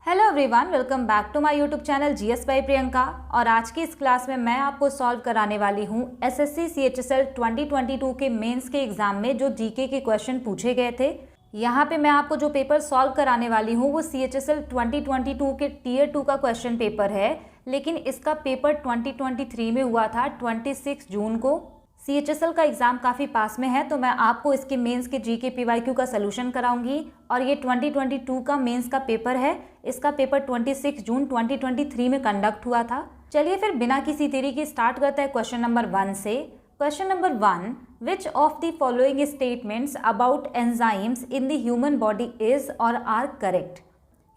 Hello everyone, welcome back to my YouTube channel GS by Priyanka. और आज की इस क्लास में मैं आपको सॉल्व कराने वाली हूँ एसएससी सीएचएसएल 2022 के मेंस के एग्जाम में जो जीके के क्वेश्चन पूछे गए थे। यहाँ पे मैं आपको जो पेपर सॉल्व कराने वाली हूँ वो सीएचएसएल 2022 के टियर 2 का क्वेश्चन पेपर है, लेकिन इसका पेपर 2023 में हुआ था 26 जून को। सीएचएसएल का एग्ज़ाम काफ़ी पास में है, तो मैं आपको इसके मेंस के जीके पीवाईक्यू का सलूशन कराऊंगी। और ये 2022 का मेंस का पेपर है। इसका पेपर 26 जून 2023 में कंडक्ट हुआ था। चलिए फिर बिना किसी देरी के स्टार्ट करते हैं क्वेश्चन नंबर 1 से। Question number 1, which of the following statements about enzymes in the human body is और आर करेक्ट।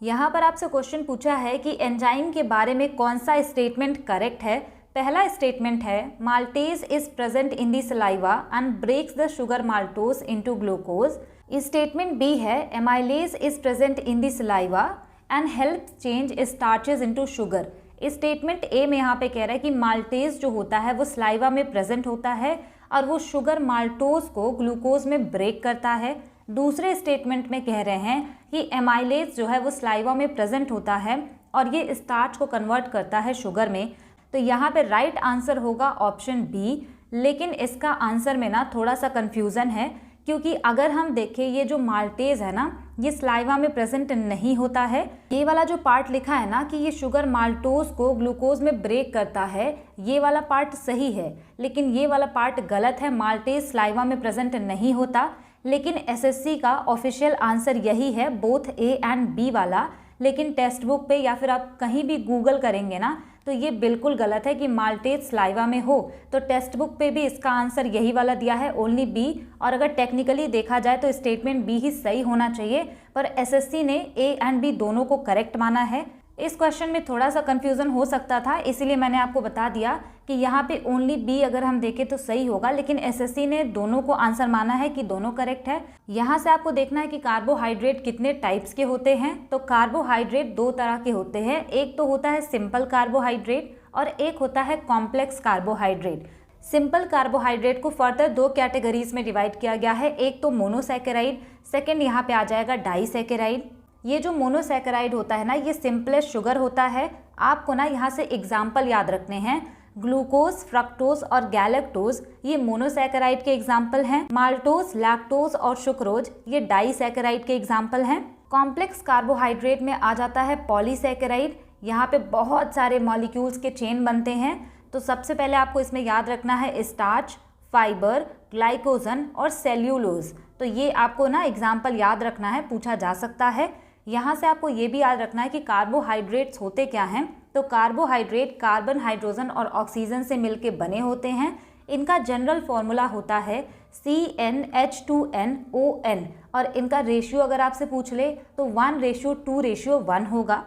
यहाँ पर आपसे क्वेश्चन पूछा है कि एंजाइम के बारे में कौन सा स्टेटमेंट करेक्ट है। पहला स्टेटमेंट है maltase is present in the saliva and breaks the sugar maltose into glucose. Statement B है amylase is present in the saliva and help change starches into sugar. Statement A में यहाँ पे कह रहा है कि माल्टेज जो होता है वो सलाइवा में प्रेजेंट होता है और वो शुगर माल्टोज को ग्लूकोज में ब्रेक करता है। दूसरे स्टेटमेंट में कह रहे हैं कि एमाइलेज जो है वो सलाइवा में प्रेजेंट होता है और ये स्टार्च को कन्वर्ट करता है शुगर में। तो यहाँ पे राइट आंसर होगा ऑप्शन बी, लेकिन इसका आंसर में ना थोड़ा सा कंफ्यूजन है, क्योंकि अगर हम देखें ये जो माल्टेज है ना ये सलाइवा में प्रेजेंट नहीं होता है। ये वाला जो पार्ट लिखा है ना कि ये शुगर माल्टोज को ग्लूकोज में ब्रेक करता है, ये वाला पार्ट सही है, लेकिन ये वाला पार्ट गलत है। माल्टेज सलाइवा में प्रेजेंट नहीं होता, लेकिन एसएससी का ऑफिशियल आंसर यही है, बोथ ए एंड बी वाला। लेकिन टेक्स्ट बुक पे या फिर आप कहीं भी गूगल करेंगे ना तो ये बिल्कुल गलत है कि माल्टेज सलाइवा में हो। तो टेक्स्ट बुक पे भी इसका आंसर यही वाला दिया है, ओनली बी। और अगर टेक्निकली देखा जाए तो स्टेटमेंट बी ही सही होना चाहिए, पर एसएससी ने ए एंड बी दोनों को करेक्ट माना है। इस क्वेश्चन में थोड़ा सा कंफ्यूजन हो सकता था, इसीलिए मैंने आपको बता दिया कि यहाँ पे ओनली बी अगर हम देखें तो सही होगा, लेकिन एसएससी ने दोनों को आंसर माना है कि दोनों करेक्ट है। यहाँ से आपको देखना है कि कार्बोहाइड्रेट कितने टाइप्स के होते हैं। तो कार्बोहाइड्रेट दो तरह के होते हैं, एक तो होता है सिंपल कार्बोहाइड्रेट और एक होता है कॉम्प्लेक्स कार्बोहाइड्रेट। सिंपल कार्बोहाइड्रेट को फर्दर दो कैटेगरीज में डिवाइड किया गया है, एक तो मोनोसैकेराइड, सेकेंड यहाँ पे आ जाएगा डाइसैकेराइड। ये जो मोनोसैकेराइड होता है ना ये सिंपलेस्ट शुगर होता है। आपको ना यहाँ से एग्जाम्पल याद रखने हैं, ग्लूकोज, फ्रक्टोज और गैलेक्टोज ये मोनोसैकेराइड के एग्जाम्पल हैं। माल्टोज, लैक्टोज और सुक्रोज ये डाइसैकेराइड के एग्जाम्पल हैं। कॉम्प्लेक्स कार्बोहाइड्रेट में आ जाता है पॉलीसैकेराइड। यहाँ पे बहुत सारे मॉलिक्यूल्स के चेन बनते हैं। तो सबसे पहले आपको इसमें याद रखना है स्टार्च, फाइबर, ग्लाइकोजन और सेल्यूलोज। तो ये आपको ना एग्जाम्पल याद रखना है, पूछा जा सकता है। यहाँ से आपको ये भी याद रखना है कि कार्बोहाइड्रेट्स होते क्या हैं। तो कार्बोहाइड्रेट कार्बन, हाइड्रोजन और ऑक्सीजन से मिलके बने होते हैं। इनका जनरल फॉर्मूला होता है CnH2nOn और इनका रेशियो अगर आपसे पूछ ले तो 1:2:1 होगा।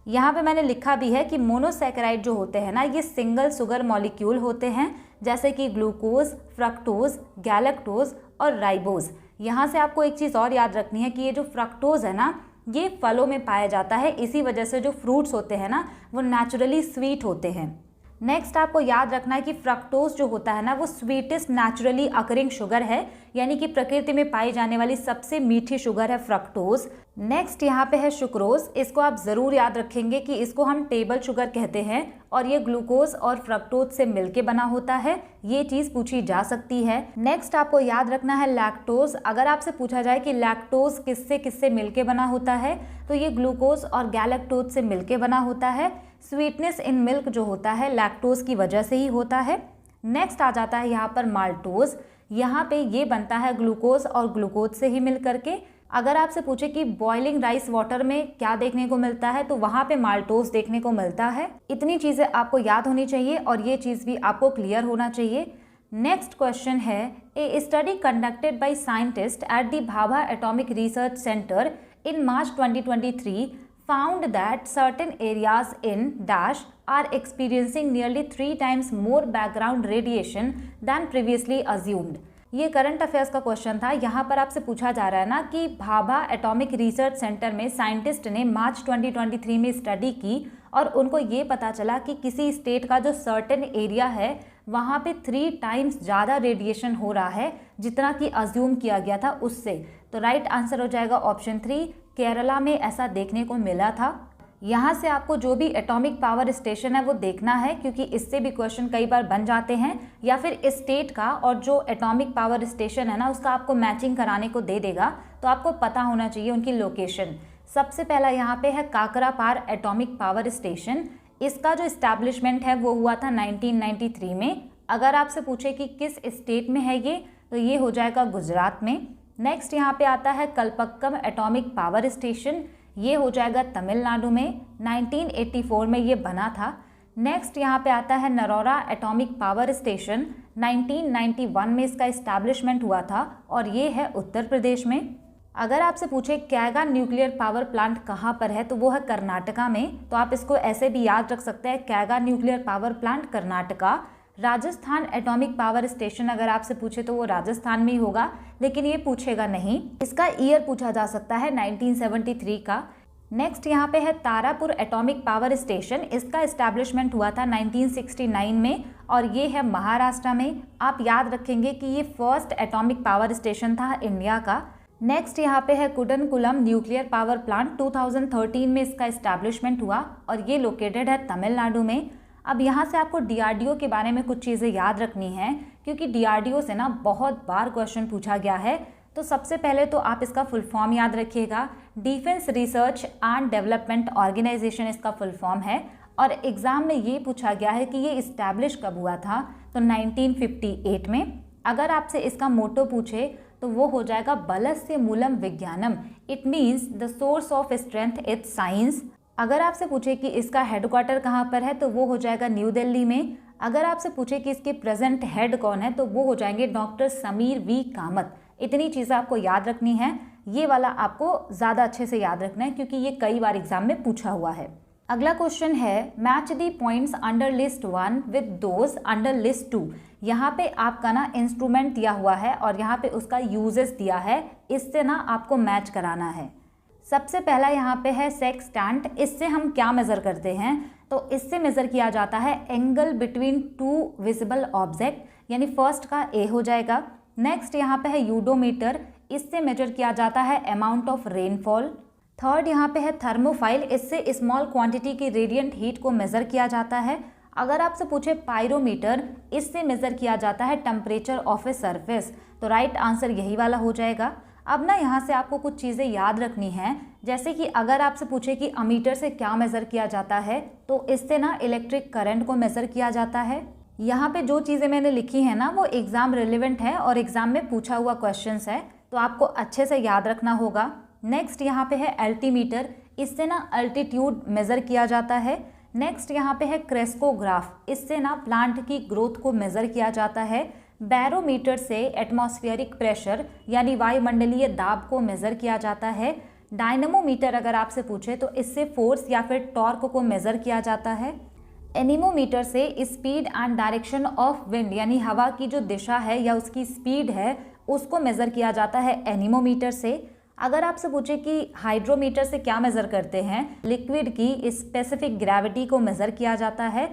यहाँ पे मैंने लिखा भी है कि मोनोसैकेराइड जो होते हैं ना ये सिंगल शुगर मॉलिक्यूल होते हैं, जैसे कि ग्लूकोज, फ्रक्टोज, गैलेक्टोज और राइबोज। यहाँ से आपको एक चीज़ और याद रखनी है कि ये जो फ्रक्टोज है ना ये फलों में पाया जाता है, इसी वजह से जो फ्रूट्स होते हैं ना वो नेचुरली स्वीट होते हैं। नेक्स्ट आपको याद रखना है कि फ्रक्टोज जो होता है ना वो स्वीटेस्ट नेचुरली अकरिंग शुगर है, यानी कि प्रकृति में पाई जाने वाली सबसे मीठी शुगर है फ्रक्टोज। नेक्स्ट यहाँ पे है सुक्रोज। इसको आप ज़रूर याद रखेंगे कि इसको हम टेबल शुगर कहते हैं और ये ग्लूकोज और फ्रक्टोज से मिलके बना होता है, ये चीज़ पूछी जा सकती है। नेक्स्ट आपको याद रखना है लैक्टोज। अगर आपसे पूछा जाए कि लैक्टोज किससे किससे मिलके बना होता है तो ये ग्लूकोज और गैलेक्टोज से मिलके बना होता है। स्वीटनेस इन मिल्क जो होता है लैक्टोज की वजह से ही होता है। नेक्स्ट आ जाता है यहाँ पर माल्टोज। यहाँ पे ये बनता है ग्लूकोज और ग्लूकोज से ही मिल करके। अगर आपसे पूछे कि बॉइलिंग राइस वाटर में क्या देखने को मिलता है तो वहाँ पे माल्टोज देखने को मिलता है। इतनी चीज़ें आपको याद होनी चाहिए और ये चीज़ भी आपको क्लियर होना चाहिए। नेक्स्ट क्वेश्चन है a study conducted by scientist at the Bhabha atomic research centre in March 2023 found that certain areas in dash are experiencing nearly 3 times more background radiation than previously assumed। ये current affairs का question था। यहाँ पर आपसे पूछा जा रहा है ना कि भाभा एटॉमिक रिसर्च सेंटर में साइंटिस्ट ने मार्च 2023 में स्टडी की और उनको ये पता चला कि किसी स्टेट का जो सर्टेन एरिया है वहाँ पे 3 टाइम्स ज़्यादा रेडिएशन हो रहा है जितना कि अज्यूम किया गया था उससे। तो राइट आंसर हो जाएगा ऑप्शन 3, केरला में ऐसा देखने को मिला था। यहाँ से आपको जो भी एटॉमिक पावर स्टेशन है वो देखना है, क्योंकि इससे भी क्वेश्चन कई बार बन जाते हैं, या फिर स्टेट का और जो एटॉमिक पावर स्टेशन है ना उसका आपको मैचिंग कराने को दे देगा, तो आपको पता होना चाहिए उनकी लोकेशन। सबसे पहला यहाँ पे है काकरापार एटॉमिक पावर स्टेशन। इसका जो इस्टेब्लिशमेंट है वो हुआ था 1993 में। अगर आपसे पूछे कि किस स्टेट में है ये, तो ये हो जाएगा गुजरात में। नेक्स्ट यहाँ पे आता है कलपक्कम एटॉमिक पावर स्टेशन, ये हो जाएगा तमिलनाडु में। 1984 में ये बना था। नेक्स्ट यहाँ पे आता है नरोरा एटॉमिक पावर स्टेशन, 1991 में इसका इस्टेब्लिशमेंट हुआ था और ये है उत्तर प्रदेश में। अगर आपसे पूछे कैगा न्यूक्लियर पावर प्लांट कहाँ पर है, तो वो है कर्नाटका में। तो आप इसको ऐसे भी याद रख सकते हैं, Kaiga nuclear power plant Karnataka. Rajasthan atomic power station अगर आपसे पूछे तो वो राजस्थान में ही होगा, लेकिन ये पूछेगा नहीं। इसका ईयर पूछा जा सकता है 1973 का। नेक्स्ट यहाँ पे है तारापुर एटॉमिक पावर स्टेशन। इसका इस्टेब्लिशमेंट हुआ था 1969 में और ये है महाराष्ट्र में। आप याद रखेंगे कि ये फर्स्ट एटॉमिक पावर स्टेशन था इंडिया का। नेक्स्ट यहाँ पे है कुडनकुलम न्यूक्लियर पावर प्लांट, 2013 में इसका इस्टेब्लिशमेंट हुआ और ये लोकेटेड है तमिलनाडु में। अब यहाँ से आपको डीआरडीओ के बारे में कुछ चीज़ें याद रखनी हैं, क्योंकि डीआरडीओ से ना बहुत बार क्वेश्चन पूछा गया है। तो सबसे पहले तो आप इसका फुल फॉर्म याद रखिएगा, defence research and development organisation इसका फुल फॉर्म है। और एग्ज़ाम में ये पूछा गया है कि ये इस्टेब्लिश कब हुआ था, तो 1958 में। अगर आपसे इसका मोटो पूछे तो वो हो जाएगा बलस्य मूलम विज्ञानम, it means the source of strength is science. अगर आपसे पूछे कि इसका हेडक्वार्टर कहाँ पर है, तो वो हो जाएगा न्यू दिल्ली में। अगर आपसे पूछे कि इसके प्रेजेंट हेड कौन है, तो वो हो जाएंगे डॉक्टर समीर वी कामत। इतनी चीज़ें आपको याद रखनी है। ये वाला आपको ज़्यादा अच्छे से याद रखना है, क्योंकि ये कई बार एग्जाम में पूछा हुआ है। अगला क्वेश्चन है match the points under list 1 with those under list 2। यहाँ पे आपका ना इंस्ट्रूमेंट दिया हुआ है और यहाँ पे उसका यूजेस दिया है, इससे ना आपको मैच कराना है। सबसे पहला यहाँ पे है सेक्सटेंट। इससे हम क्या मेज़र करते हैं, तो इससे मेज़र किया जाता है angle between two visible object, यानी फर्स्ट का ए हो जाएगा। नेक्स्ट यहाँ पे है यूडोमीटर। इससे मेजर किया जाता है अमाउंट ऑफ रेनफॉल। थर्ड यहाँ पे है थर्मोफाइल। इससे स्मॉल क्वांटिटी की रेडिएंट हीट को मेज़र किया जाता है। अगर आपसे पूछे पायरोमीटर, इससे मेज़र किया जाता है टेम्परेचर ऑफ ए सरफेस। तो राइट आंसर यही वाला हो जाएगा। अब ना यहाँ से आपको कुछ चीज़ें याद रखनी हैं, जैसे कि अगर आपसे पूछे कि अमीटर से क्या मेज़र किया जाता है, तो इससे ना इलेक्ट्रिक करंट को मेज़र किया जाता है। यहाँ पे जो चीज़ें मैंने लिखी हैं ना वो एग्ज़ाम रिलेवेंट है और एग्ज़ाम में पूछा हुआ क्वेश्चंस है, तो आपको अच्छे से याद रखना होगा। नेक्स्ट यहाँ पे है अल्टीमीटर। इससे ना अल्टीट्यूड मेज़र किया जाता है। नेक्स्ट यहाँ पे है क्रेस्कोग्राफ। इससे ना प्लांट की ग्रोथ को मेज़र किया जाता है। बैरोमीटर से एटमॉस्फेरिक प्रेशर यानी वायुमंडलीय दाब को मेज़र किया जाता है। डायनमोमीटर अगर आपसे पूछे तो इससे फोर्स या फिर टॉर्क को मेज़र किया जाता है। एनीमोमीटर से speed and direction of wind यानी हवा की जो दिशा है या उसकी स्पीड है उसको मेज़र किया जाता है एनीमोमीटर से। अगर आपसे पूछे कि हाइड्रोमीटर से क्या मेज़र करते हैं, लिक्विड की स्पेसिफिक ग्रेविटी को मेज़र किया जाता है।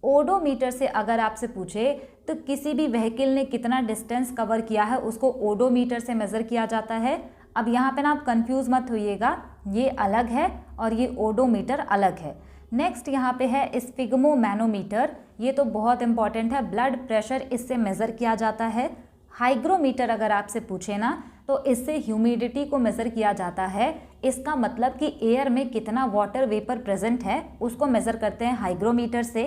ओडोमीटर से अगर आपसे पूछे तो किसी भी व्हीकल ने कितना डिस्टेंस कवर किया है उसको ओडोमीटर से मेज़र किया जाता है। अब यहाँ पे ना आप कंफ्यूज मत होइएगा, ये अलग है और ये ओडोमीटर अलग है। नेक्स्ट यहाँ पे है स्फिग्मोमैनोमीटर। ये तो बहुत इंपॉर्टेंट है, ब्लड प्रेशर इससे मेज़र किया जाता है। हाइग्रोमीटर अगर आपसे पूछे ना तो इससे ह्यूमिडिटी को मेज़र किया जाता है। इसका मतलब कि एयर में कितना वाटर वेपर प्रेजेंट है उसको मेज़र करते हैं हाइग्रोमीटर से।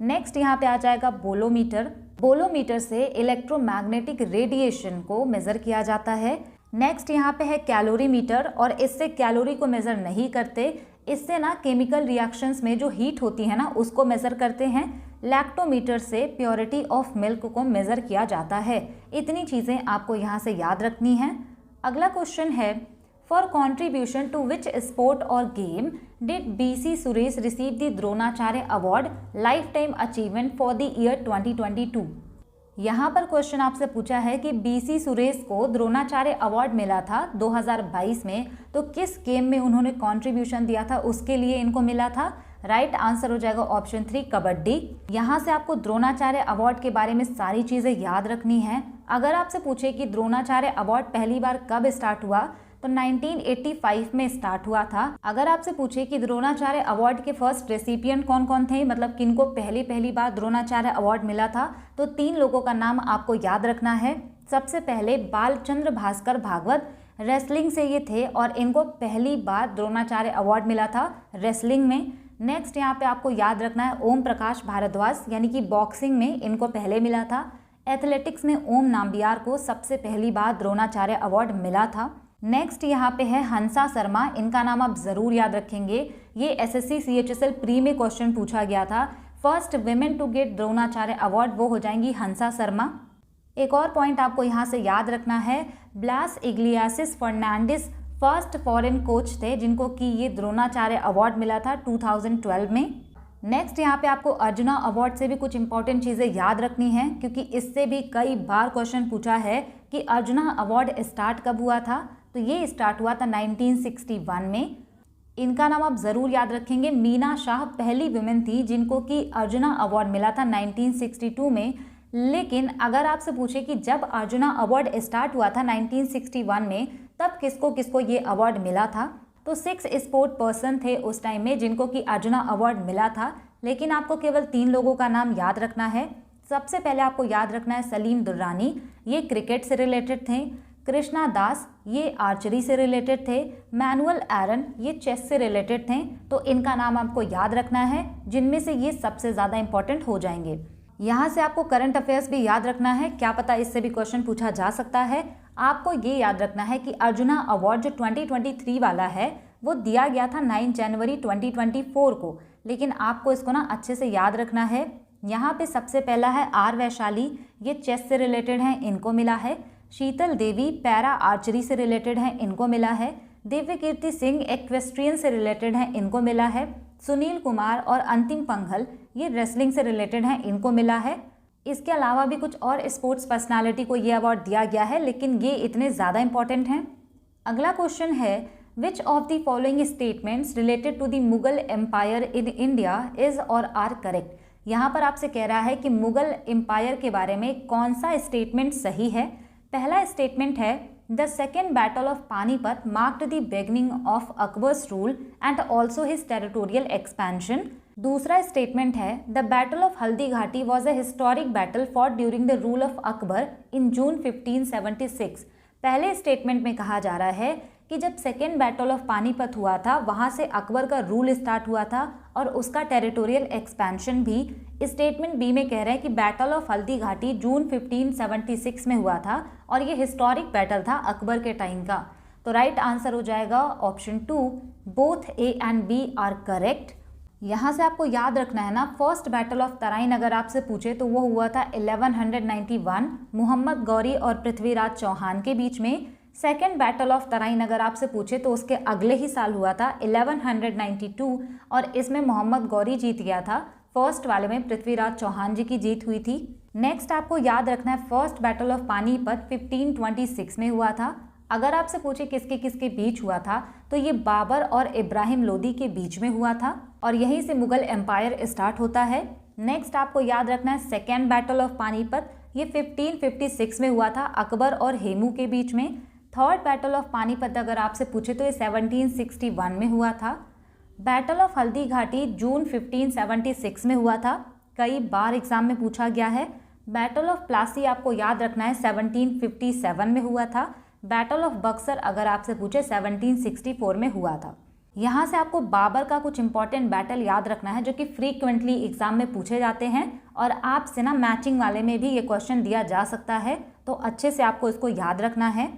नेक्स्ट यहाँ पे आ जाएगा बोलोमीटर। बोलोमीटर से इलेक्ट्रोमैग्नेटिक रेडिएशन को मेज़र किया जाता है। नेक्स्ट यहाँ पे है कैलोरीमीटर और इससे कैलोरी को मेज़र नहीं करते, इससे ना केमिकल रिएक्शंस में जो हीट होती है ना उसको मेज़र करते हैं। लैक्टोमीटर से प्योरिटी ऑफ मिल्क को मेज़र किया जाता है। इतनी चीज़ें आपको यहाँ से याद रखनी हैं। अगला क्वेश्चन है for contribution to which sport और game did BC Suresh receive the Dronacharya award lifetime achievement for the year 2022। यहाँ पर क्वेश्चन आपसे पूछा है कि BC सुरेश को द्रोणाचार्य अवार्ड मिला था 2022 में, तो किस गेम में उन्होंने कंट्रीब्यूशन दिया था उसके लिए इनको मिला था। राइट आंसर हो जाएगा ऑप्शन 3 कबड्डी। यहाँ से आपको द्रोणाचार्य अवार्ड के बारे में सारी चीज़ें याद रखनी हैं। अगर आपसे पूछे कि द्रोणाचार्य अवार्ड पहली बार कब स्टार्ट हुआ, तो 1985 में स्टार्ट हुआ था। अगर आपसे पूछे कि द्रोणाचार्य अवार्ड के फर्स्ट रेसिपिएंट कौन कौन थे, मतलब किनको पहली बार द्रोणाचार्य अवार्ड मिला था, तो 3 लोगों का नाम आपको याद रखना है। सबसे पहले बालचंद्र भास्कर भागवत, रेसलिंग से ये थे और इनको पहली बार द्रोणाचार्य अवार्ड मिला था रेसलिंग में। नेक्स्ट यहाँ पे आपको याद रखना है ओम प्रकाश भारद्वाज, यानी कि बॉक्सिंग में इनको पहले मिला था। एथलेटिक्स में ओम नाम्बियार को सबसे पहली बार द्रोणाचार्य अवार्ड मिला था। नेक्स्ट यहाँ पे है हंसा शर्मा, इनका नाम आप ज़रूर याद रखेंगे। ये एसएससी CHSL प्री में क्वेश्चन पूछा गया था। First women to get Dronacharya award वो हो जाएंगी हंसा शर्मा। एक और पॉइंट आपको यहाँ से याद रखना है, Blas Iglesias Fernandes first foreign coach थे जिनको कि ये द्रोणाचार्य अवार्ड मिला था 2012 में। नेक्स्ट यहाँ पे आपको अर्जुना अवार्ड से भी कुछ इंपॉर्टेंट चीज़ें याद रखनी है, क्योंकि इससे भी कई बार क्वेश्चन पूछा है कि अर्जुना अवार्ड स्टार्ट कब हुआ था। तो ये स्टार्ट हुआ था 1961 में। इनका नाम आप ज़रूर याद रखेंगे। मीना शाह पहली वुमेन थी जिनको कि अर्जुना अवार्ड मिला था 1962 में। लेकिन अगर आपसे पूछे कि जब अर्जुना अवार्ड स्टार्ट हुआ था 1961 में, तब किसको किसको ये अवार्ड मिला था, तो 6 स्पोर्ट पर्सन थे उस टाइम में जिनको कि अर्जुना अवार्ड मिला था। लेकिन आपको केवल 3 लोगों का नाम याद रखना है। सबसे पहले आपको याद रखना है सलीम दुर्रानी, ये क्रिकेट से रिलेटेड थे। कृष्णा दास, ये आर्चरी से रिलेटेड थे। मैनुअल एरन, ये चेस से रिलेटेड थे। तो इनका नाम आपको याद रखना है, जिनमें से ये सबसे ज़्यादा इंपॉर्टेंट हो जाएंगे। यहाँ से आपको करंट अफेयर्स भी याद रखना है, क्या पता इससे भी क्वेश्चन पूछा जा सकता है। आपको ये याद रखना है कि अर्जुना अवार्ड जो 2023 वाला है वो दिया गया था 9 जनवरी 2024 को, लेकिन आपको इसको ना अच्छे से याद रखना है। यहाँ पे सबसे पहला है आर वैशाली, ये चेस से रिलेटेड हैं, इनको मिला है। शीतल देवी पैरा आर्चरी से रिलेटेड हैं, इनको मिला है। दिव्य कीर्ति सिंह एक्वेस्ट्रियन से रिलेटेड हैं, इनको मिला है। सुनील कुमार और अंतिम पंघल, ये रेसलिंग से रिलेटेड हैं, इनको मिला है। इसके अलावा भी कुछ और स्पोर्ट्स पर्सनालिटी को ये अवार्ड दिया गया है, लेकिन ये इतने ज़्यादा इंपॉर्टेंट हैं। अगला क्वेश्चन है, which of the following statements related to the Mughal empire in India is और आर करेक्ट। यहाँ पर आपसे कह रहा है कि मुगल एम्पायर के बारे में कौन सा स्टेटमेंट सही है। पहला स्टेटमेंट है, the second battle of Panipat marked the beginning of Akbar's rule and also his territorial expansion. दूसरा स्टेटमेंट है, the battle of Haldi Ghati was a historic battle for during the rule of Akbar in June 1576। पहले statement में कहा जा रहा है कि जब सेकेंड बैटल ऑफ पानीपत हुआ था वहाँ से अकबर का रूल स्टार्ट हुआ था और उसका टेरिटोरियल एक्सपेंशन भी। स्टेटमेंट बी में कह रहे हैं कि बैटल ऑफ हल्दी घाटी जून 1576 में हुआ था और ये हिस्टोरिक बैटल था अकबर के टाइम का। तो राइट आंसर हो जाएगा option 2, both A and B are correct. यहाँ से आपको याद रखना है ना, फर्स्ट बैटल ऑफ तराइन अगर आपसे पूछे तो वो हुआ था 1191 मोहम्मद गौरी और पृथ्वीराज चौहान के बीच में। सेकेंड बैटल ऑफ तराइन अगर आपसे पूछे तो उसके अगले ही साल हुआ था 1192 और इसमें मोहम्मद गौरी जीत गया था। फर्स्ट वाले में पृथ्वीराज चौहान जी की जीत हुई थी। नेक्स्ट आपको याद रखना है, फर्स्ट बैटल ऑफ पानीपत 1526 में हुआ था। अगर आपसे पूछे किसके किसके बीच हुआ था तो ये बाबर और इब्राहिम लोदी के बीच में हुआ था और यहीं से मुगल एम्पायर स्टार्ट होता है। नेक्स्ट आपको याद रखना है, सेकेंड बैटल ऑफ पानीपत ये 1556 में हुआ था अकबर और हेमू के बीच में। थर्ड बैटल ऑफ पानीपत अगर आपसे पूछे तो ये 1761 में हुआ था। बैटल ऑफ हल्दी घाटी जून 1576 में हुआ था, कई बार एग्जाम में पूछा गया है। बैटल ऑफ प्लासी आपको याद रखना है 1757 में हुआ था। बैटल ऑफ बक्सर अगर आपसे पूछे 1764 में हुआ था। यहाँ से आपको बाबर का कुछ इंपॉर्टेंट बैटल याद रखना है जो कि फ्रीक्वेंटली एग्जाम में पूछे जाते हैं और आपसे ना मैचिंग वाले में भी ये क्वेश्चन दिया जा सकता है, तो अच्छे से आपको इसको याद रखना है।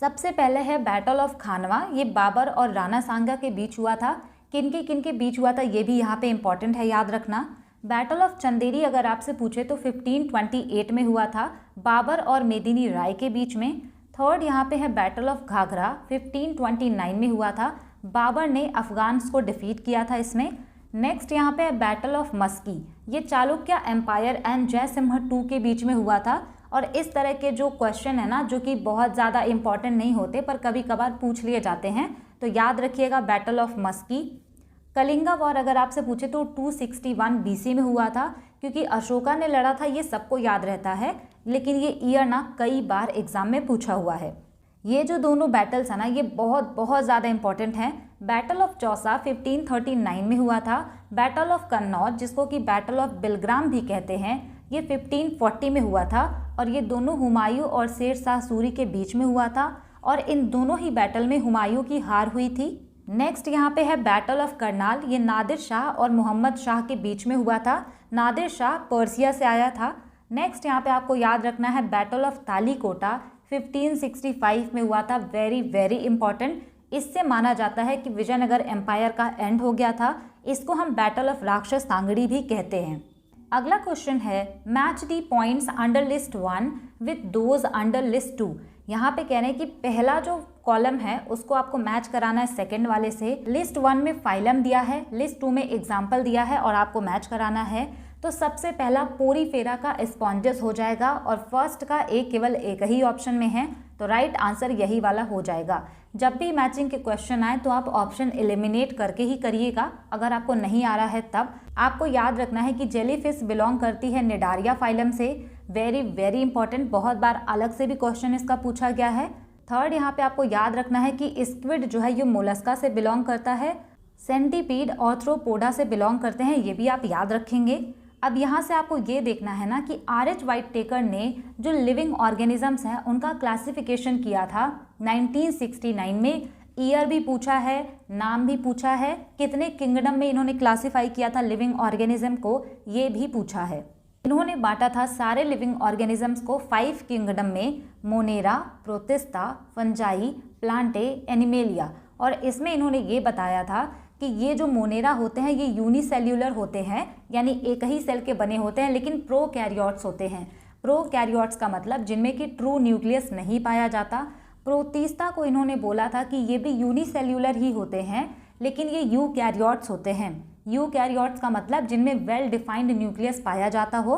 सबसे पहले है बैटल ऑफ खानवा, ये बाबर और राणा सांगा के बीच हुआ था। किन के बीच हुआ था ये भी यहाँ पे इंपॉर्टेंट है याद रखना। बैटल ऑफ चंदेरी अगर आपसे पूछे तो 1528 में हुआ था, बाबर और मेदिनी राय के बीच में। थर्ड यहाँ पे है बैटल ऑफ घाघरा 1529 में हुआ था, बाबर ने अफगान्स को डिफीट किया था इसमें। नेक्स्ट यहाँ पे है बैटल ऑफ मस्की, ये Chalukya empire and Jayasimha to के बीच में हुआ था। और इस तरह के जो क्वेश्चन है ना जो कि बहुत ज़्यादा इंपॉर्टेंट नहीं होते पर कभी कभार पूछ लिए जाते हैं, तो याद रखिएगा battle of Maski. Kalinga war अगर आपसे पूछे तो 261 BC में हुआ था, क्योंकि अशोका ने लड़ा था ये सबको याद रहता है, लेकिन ये ईयर ना कई बार एग्जाम में पूछा हुआ है। ये जो दोनों बैटल्स है ना, ये बहुत बहुत ज़्यादा इंपॉर्टेंट हैं। बैटल ऑफ चौसा 1539 में हुआ था। बैटल ऑफ कन्नौज, जिसको कि बैटल ऑफ बिलग्राम भी कहते हैं, ये 1540 में हुआ था और ये दोनों हुमायूं और शेर शाह सूरी के बीच में हुआ था और इन दोनों ही बैटल में हुमायूं की हार हुई थी। नेक्स्ट यहाँ पे है बैटल ऑफ करनाल। ये नादिर शाह और मोहम्मद शाह के बीच में हुआ था। नादिर शाह पर्सिया से आया था। नेक्स्ट यहाँ पे आपको याद रखना है बैटल ऑफ तालीकोटा 1565 में हुआ था। Very very important. इससे माना जाता है कि विजयनगर एम्पायर का एंड हो गया था। इसको हम बैटल ऑफ राक्षस तांगड़ी भी कहते हैं। अगला क्वेश्चन है match the points under list 1 with those under list 2। यहाँ पे कह रहे हैं कि पहला जो कॉलम है उसको आपको मैच कराना है सेकंड वाले से। लिस्ट 1 में फाइलम दिया है, लिस्ट 2 में एग्जाम्पल दिया है और आपको मैच कराना है। तो सबसे पहला पोरीफेरा का स्पॉन्जस हो जाएगा और फर्स्ट का केवल एक ही ऑप्शन में है, तो राइट आंसर यही वाला हो जाएगा। जब भी मैचिंग के क्वेश्चन आए तो आप ऑप्शन एलिमिनेट करके ही करिएगा। अगर आपको नहीं आ रहा है तब आपको याद रखना है कि जेलीफिश बिलोंग करती है निडारिया फाइलम से। वेरी वेरी इंपॉर्टेंट, बहुत बार अलग से भी क्वेश्चन इसका पूछा गया है। थर्ड, यहाँ पे आपको याद रखना है कि स्क्विड जो है ये मोलस्का से बिलोंग करता है। सेंटीपीड ऑर्थ्रोपोडा से बिलोंग करते हैं, ये भी आप याद रखेंगे। अब यहाँ से आपको ये देखना है ना कि आर.एच. व्हाइटटेकर ने जो लिविंग ऑर्गेनिजम्स हैं उनका क्लासिफिकेशन किया था 1969 में। ईयर भी पूछा है, नाम भी पूछा है, कितने किंगडम में इन्होंने क्लासिफाई किया था लिविंग ऑर्गेनिज्म को, ये भी पूछा है। इन्होंने बांटा था सारे लिविंग ऑर्गेनिजम्स को 5 किंगडम में, Monera, protista, fungi, Plantae, animalia. और इसमें इन्होंने ये बताया था कि ये जो मोनेरा होते हैं ये यूनिसेल्यूलर होते हैं, यानी एक ही सेल के बने होते हैं, लेकिन प्रोकैरियोट्स होते हैं। प्रोकैरियोट्स का मतलब जिनमें कि ट्रू न्यूक्लियस नहीं पाया जाता। प्रोटिस्टा को इन्होंने बोला था कि ये भी यूनिसेल्यूलर ही होते हैं, लेकिन ये यूकैरियोट्स होते हैं। यूकैरियोट्स का मतलब जिनमें वेल डिफाइंड न्यूक्लियस पाया जाता हो।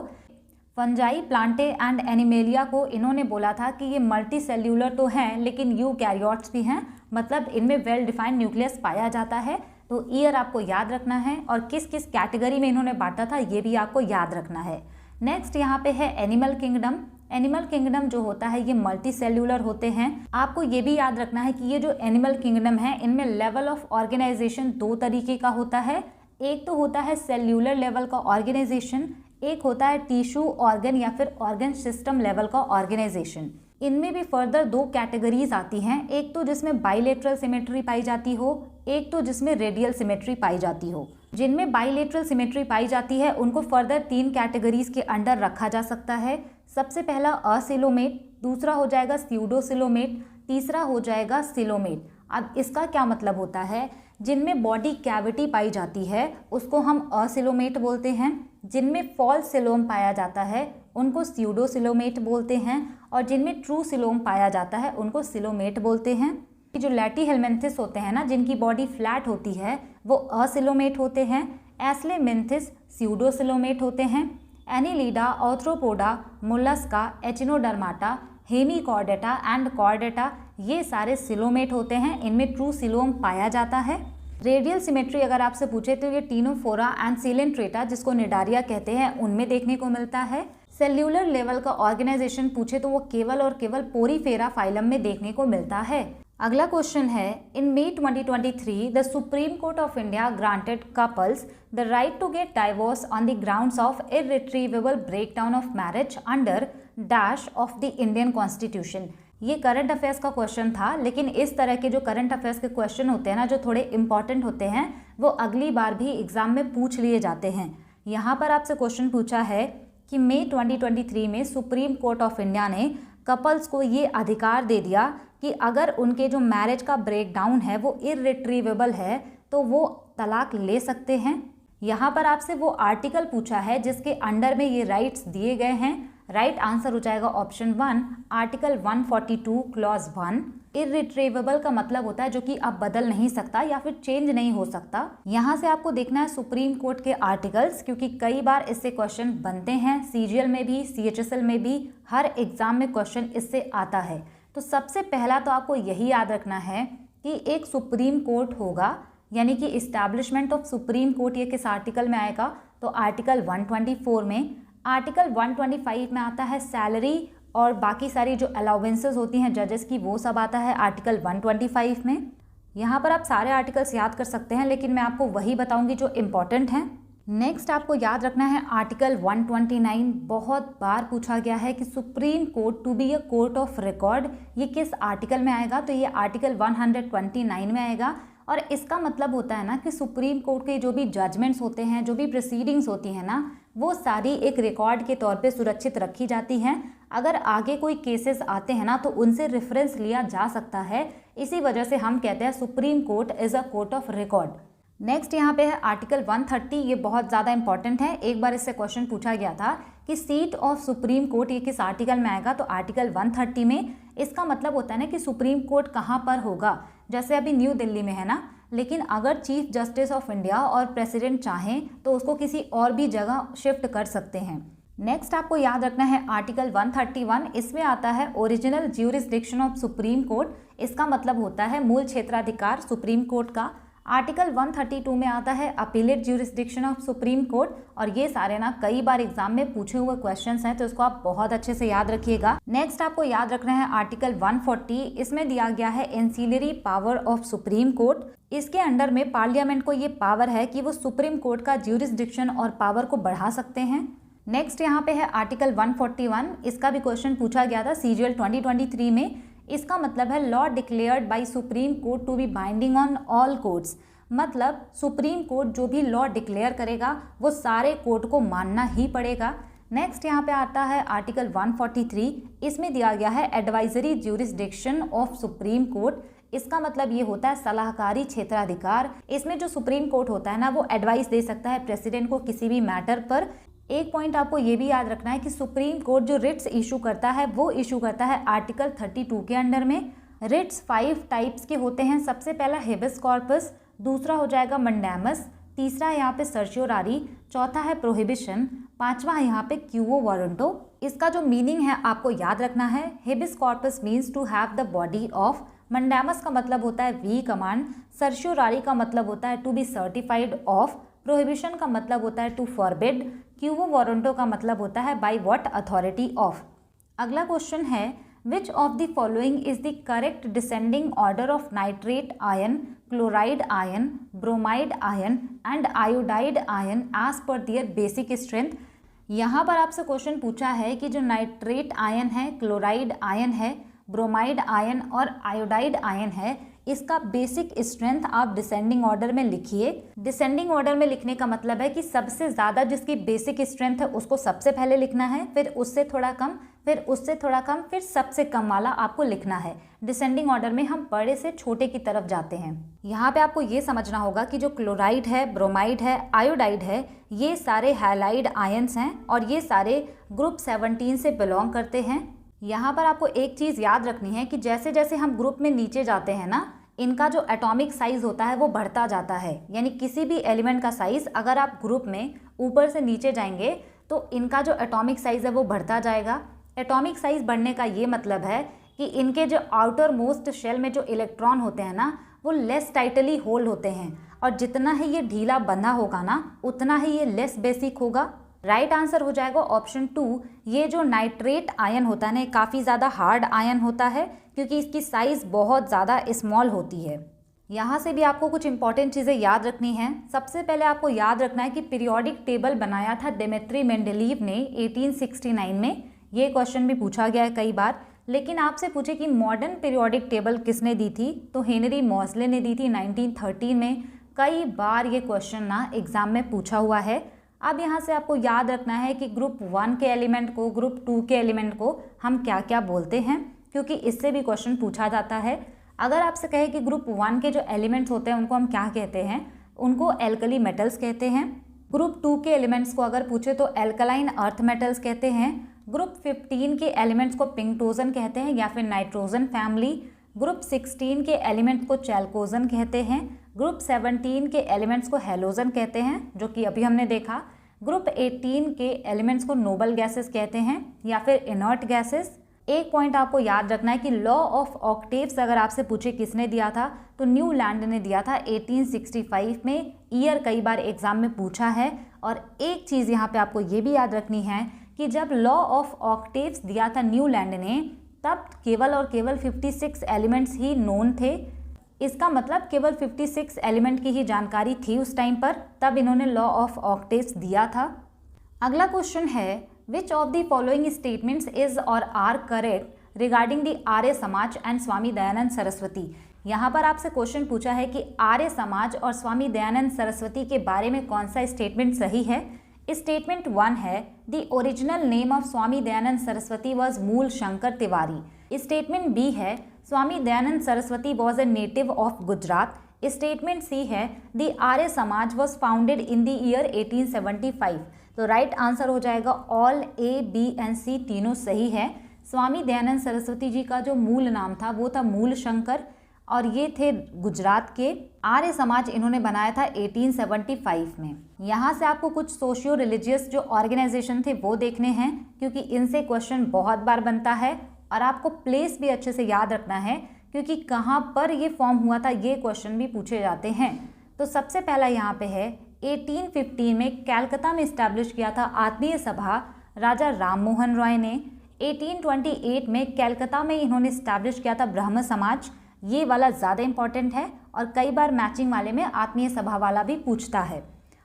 फंजाई, प्लांटे एंड एनिमेलिया को इन्होंने बोला था कि ये मल्टी सेल्यूलर तो हैं लेकिन यूकैरियोट्स भी हैं, मतलब इनमें वेल डिफाइंड न्यूक्लियस पाया जाता है। तो ईयर आपको याद रखना है और किस किस कैटेगरी में इन्होंने बांटा था ये भी आपको याद रखना है। नेक्स्ट यहाँ पे है एनिमल किंगडम। एनिमल किंगडम जो होता है ये मल्टी सेल्यूलर होते हैं। आपको ये भी याद रखना है कि ये जो एनिमल किंगडम है इनमें लेवल ऑफ ऑर्गेनाइजेशन 2 तरीके का होता है। एक तो होता है सेल्यूलर लेवल का ऑर्गेनाइजेशन, एक होता है टिश्यू, ऑर्गन या फिर ऑर्गन सिस्टम लेवल का ऑर्गेनाइजेशन। इनमें भी फर्दर 2 कैटेगरीज आती हैं, एक तो जिसमें बाइलेटरल सिमेट्री पाई जाती हो, एक तो जिसमें रेडियल सिमेट्री पाई जाती हो। जिनमें बाइलेटरल सिमेट्री पाई जाती है उनको फर्दर 3 कैटेगरीज के अंडर रखा जा सकता है। सबसे पहला असिलोमेट, दूसरा हो जाएगा स्यूडोसिलोमेट, तीसरा हो जाएगा सिलोमेट। अब इसका क्या मतलब होता है, जिनमें बॉडी कैविटी पाई जाती है उसको हम असिलोमेट बोलते हैं, जिनमें फॉल्स सिलोम पाया जाता है उनको स्यूडोसिलोमेट बोलते हैं और जिनमें ट्रू सिलोम पाया जाता है उनको सिलोमेट बोलते हैं। जो लैटीहेल्मिन्थिस होते हैं ना, जिनकी बॉडी फ्लैट होती है वो असिलोमेट होते हैं। एस्लेमिन्थिस स्यूडोसिलोमेट होते हैं। Annelida, arthropoda, mollusca, echinodermata, hemichordata and chordata ये सारे सिलोमेट होते हैं, इनमें ट्रू सिलोम पाया जाता है। रेडियल सिमेट्री अगर आपसे पूछे तो ये टीनोफोरा एंड सिलेंट्रेटा, जिसको निडारिया कहते हैं, उनमें देखने को मिलता है। सेल्यूलर लेवल का ऑर्गेनाइजेशन पूछे तो वो केवल और केवल पोरीफेरा फाइलम में देखने को मिलता है। अगला क्वेश्चन है in May 2023 the supreme court of India granted couples the right to get divorce on the grounds of irretrievable breakdown of marriage under dash of the Indian constitution. ये current affairs का question था, लेकिन इस तरह के जो current affairs के question होते हैं ना, जो थोड़े इंपॉर्टेंट होते हैं, वो अगली बार भी एग्जाम में पूछ लिए जाते हैं। यहाँ पर आपसे क्वेश्चन पूछा है कि मई 2023 में सुप्रीम कोर्ट ऑफ इंडिया ने कपल्स को ये अधिकार दे दिया कि अगर उनके जो मैरिज का ब्रेकडाउन है वो इर्रिट्रीवेबल है तो वो तलाक ले सकते हैं। यहाँ पर आपसे वो आर्टिकल पूछा है जिसके अंडर में ये राइट्स दिए गए हैं। राइट आंसर हो जाएगा ऑप्शन 1, आर्टिकल 142 क्लॉज 1। इर्रिट्रीवेबल का मतलब होता है जो कि अब बदल नहीं सकता या फिर चेंज नहीं हो सकता। यहाँ से आपको देखना है सुप्रीम कोर्ट के आर्टिकल्स, क्योंकि कई बार इससे क्वेश्चन बनते हैं, सीजीएल में भी, सीएचएसएल में भी, हर एग्जाम में क्वेश्चन इससे आता है। तो सबसे पहला तो आपको यही याद रखना है कि एक सुप्रीम कोर्ट होगा, यानी कि इस्टेब्लिशमेंट ऑफ सुप्रीम कोर्ट ये किस आर्टिकल में आएगा, तो आर्टिकल 124 में। आर्टिकल 125 में आता है सैलरी और बाकी सारी जो अलाउंसेस होती हैं जजेस की, वो सब आता है आर्टिकल 125 में। यहाँ पर आप सारे आर्टिकल्स याद कर सकते हैं, लेकिन मैं आपको वही बताऊंगी जो इम्पॉर्टेंट हैं। नेक्स्ट आपको याद रखना है आर्टिकल 129। बहुत बार पूछा गया है कि supreme court to be a court of record, ये किस आर्टिकल में आएगा? तो ये आर्टिकल 129 में आएगा। और इसका मतलब होता है ना कि सुप्रीम कोर्ट के जो भी जजमेंट्स होते हैं, जो भी प्रोसीडिंग्स होती हैं ना, वो सारी एक रिकॉर्ड के तौर पे सुरक्षित रखी जाती हैं। अगर आगे कोई केसेस आते हैं ना तो उनसे रेफरेंस लिया जा सकता है। इसी वजह से हम कहते हैं supreme court is a court of record. Next यहाँ पे है आर्टिकल 130। ये बहुत ज़्यादा इंपॉर्टेंट है। एक बार इससे क्वेश्चन पूछा गया था कि सीट ऑफ सुप्रीम कोर्ट ये किस आर्टिकल में आएगा? तो आर्टिकल 130 में। इसका मतलब होता है ना कि सुप्रीम कोर्ट कहाँ पर होगा। जैसे अभी न्यू दिल्ली में है ना, लेकिन अगर चीफ जस्टिस ऑफ इंडिया और प्रेसिडेंट चाहें तो उसको किसी और भी जगह शिफ्ट कर सकते हैं। नेक्स्ट आपको याद रखना है आर्टिकल 131। इसमें आता है original jurisdiction of supreme court. इसका मतलब होता है मूल क्षेत्राधिकार सुप्रीम कोर्ट का। आर्टिकल 132 में आता है appellate jurisdiction of supreme court. और ये सारे ना कई बार एग्जाम में पूछे हुए क्वेश्चंस हैं, तो इसको आप बहुत अच्छे से याद रखिएगा। नेक्स्ट आपको याद रखना है आर्टिकल 140। इसमें दिया गया है ancillary power of supreme court. इसके अंडर में पार्लियामेंट को ये पावर है कि वो सुप्रीम कोर्ट का ज्यूरिसडिक्शन और पावर को बढ़ा सकते हैं। नेक्स्ट यहाँ पे है आर्टिकल 141। इसका भी क्वेश्चन पूछा गया था CGL 2023 में। इसका मतलब है law declared by supreme court to be binding on all courts. मतलब सुप्रीम कोर्ट जो भी लॉ डिक्लेयर करेगा वो सारे कोर्ट को मानना ही पड़ेगा। नेक्स्ट यहाँ पे आता है आर्टिकल 143। इसमें दिया गया है advisory jurisdiction of supreme court. इसका मतलब ये होता है सलाहकारी क्षेत्राधिकार। इसमें जो सुप्रीम कोर्ट होता है ना, वो एडवाइस दे सकता है प्रेसिडेंट को किसी भी मैटर पर। एक पॉइंट आपको ये भी याद रखना है कि सुप्रीम कोर्ट जो रिट्स इशू करता है वो इशू करता है आर्टिकल 32 के अंडर में। रिट्स 5 टाइप्स के होते हैं। सबसे पहला हेबिस कॉर्पस, दूसरा हो जाएगा मंडेमस, तीसरा है यहाँ पे सर्च्योरारी, चौथा है प्रोहिबिशन, पांचवा है यहाँ पे क्यूओ वारंटो। इसका जो मीनिंग है आपको याद रखना है। Habeas corpus means to have the body of. Mandamus का मतलब होता है वी कमांड। सर्च्योरारी का मतलब होता है to be certified of. Prohibition का मतलब होता है टू फॉरबिड। क्यूओ वारंटो का मतलब होता है बाय व्हाट अथॉरिटी ऑफ। अगला क्वेश्चन है which of the following is the correct descending order of nitrate ion, chloride ion, bromide ion and iodide ion as per their basic strength. यहाँ पर आपसे question पूछा है कि जो नाइट्रेट आयन है, क्लोराइड आयन है, ब्रोमाइड आयन और आयोडाइड आयन है, इसका बेसिक स्ट्रेंथ आप डिसेंडिंग ऑर्डर में लिखिए। डिसेंडिंग ऑर्डर में लिखने का मतलब है कि सबसे ज़्यादा जिसकी बेसिक स्ट्रेंथ है उसको सबसे पहले लिखना है, फिर उससे थोड़ा कम, फिर उससे थोड़ा कम, फिर सबसे कम वाला आपको लिखना है। डिसेंडिंग ऑर्डर में हम बड़े से छोटे की तरफ जाते हैं। यहाँ पे आपको ये समझना होगा कि जो क्लोराइड है, ब्रोमाइड है, आयोडाइड है, ये सारे हैलाइड आयंस हैं और ये सारे ग्रुप 17 से बिलोंग करते हैं। यहाँ पर आपको एक चीज़ याद रखनी है कि जैसे जैसे हम ग्रुप में नीचे जाते हैं ना, इनका जो एटॉमिक साइज होता है वो बढ़ता जाता है। यानी किसी भी एलिमेंट का साइज अगर आप ग्रुप में ऊपर से नीचे जाएंगे तो इनका जो एटॉमिक साइज है वो बढ़ता जाएगा। एटॉमिक साइज बढ़ने का ये मतलब है कि इनके जो आउटर मोस्ट शेल में जो इलेक्ट्रॉन होते हैं ना, वो लेस टाइटली होल्ड होते हैं और जितना ही ये ढीला बंधा होगा ना, उतना ही ये लेस बेसिक होगा। राइट आंसर हो जाएगा ऑप्शन 2। ये जो नाइट्रेट आयन होता है ना, काफ़ी ज़्यादा हार्ड आयन होता है क्योंकि इसकी साइज़ बहुत ज़्यादा स्मॉल होती है। यहाँ से भी आपको कुछ इंपॉर्टेंट चीज़ें याद रखनी हैं। सबसे पहले आपको याद रखना है कि पीरियोडिक टेबल बनाया था दिमित्री मेंडेलीव ने 1869 में। ये क्वेश्चन भी पूछा गया है कई बार। लेकिन आपसे पूछे कि मॉडर्न पीरियोडिक टेबल किसने दी थी, तो हेनरी मॉसले ने दी थी 1913 में। कई बार ये क्वेश्चन ना एग्जाम में पूछा हुआ है। अब यहाँ से आपको याद रखना है कि ग्रुप 1 के एलिमेंट को, ग्रुप 2 के एलिमेंट को हम क्या क्या बोलते हैं, क्योंकि इससे भी क्वेश्चन पूछा जाता है। अगर आपसे कहे कि ग्रुप 1 के जो एलिमेंट्स होते हैं उनको हम क्या कहते हैं, उनको एल्कली मेटल्स कहते हैं। ग्रुप 2 के एलिमेंट्स को अगर पूछे तो एल्कलाइन अर्थ मेटल्स कहते हैं। ग्रुप 15 के एलिमेंट्स को पिंक्टोजन कहते हैं या फिर नाइट्रोजन फैमिली। ग्रुप 16 के एलिमेंट्स को चैल्कोजन कहते हैं। ग्रुप 17 के एलिमेंट्स को हेलोजन कहते हैं, जो कि अभी हमने देखा। ग्रुप 18 के एलिमेंट्स को नोबल गैसेस कहते हैं या फिर इनर्ट गैसेस। एक पॉइंट आपको याद रखना है कि लॉ ऑफ ऑक्टेव्स अगर आपसे पूछे किसने दिया था, तो न्यूलैंड ने दिया था 1865 में। ईयर कई बार एग्जाम में पूछा है। और एक चीज़ यहाँ पे आपको ये भी याद रखनी है कि जब लॉ ऑफ ऑक्टेव्स दिया था न्यूलैंड ने, तब केवल और केवल 56 एलिमेंट्स ही नोन थे। इसका मतलब केवल 56 एलिमेंट की ही जानकारी थी उस टाइम पर, तब इन्होंने लॉ ऑफ ऑक्टेव्स दिया था। अगला क्वेश्चन है, which of the following statements is और are correct regarding the Arya समाज एंड स्वामी दयानंद सरस्वती। यहाँ पर आपसे क्वेश्चन पूछा है कि आर्य समाज और स्वामी दयानंद सरस्वती के बारे में कौन सा स्टेटमेंट सही है। स्टेटमेंट 1 है, the original name of Swami Dayanand Saraswati was Mool Shankar Tiwari. Statement B है, Swami Dayanand Saraswati was a native of Gujarat. Statement C है, the Arya Samaj was founded in the year 1875। तो राइट आंसर हो जाएगा all A, B and C तीनों सही है। स्वामी दयानंद सरस्वती जी का जो मूल नाम था वो था मूल शंकर और ये थे गुजरात के। आर्य समाज इन्होंने बनाया था 1875 में। यहाँ से आपको कुछ सोशियो रिलीजियस जो ऑर्गेनाइजेशन थे वो देखने हैं, क्योंकि इनसे क्वेश्चन बहुत बार बनता है और आपको प्लेस भी अच्छे से याद रखना है, क्योंकि कहाँ पर ये फॉर्म हुआ था ये क्वेश्चन भी पूछे जाते हैं। तो सबसे पहला यहाँ पे है, 1815 में कलकत्ता में इस्टेब्लिश किया था आत्मीय सभा राजा राम मोहन रॉय ने। 1828 में कलकत्ता में इन्होंने इस्टेब्लिश किया था ब्रह्म समाज। ये वाला ज़्यादा इंपॉर्टेंट है और कई बार मैचिंग वाले में आत्मीय सभा वाला भी पूछता है।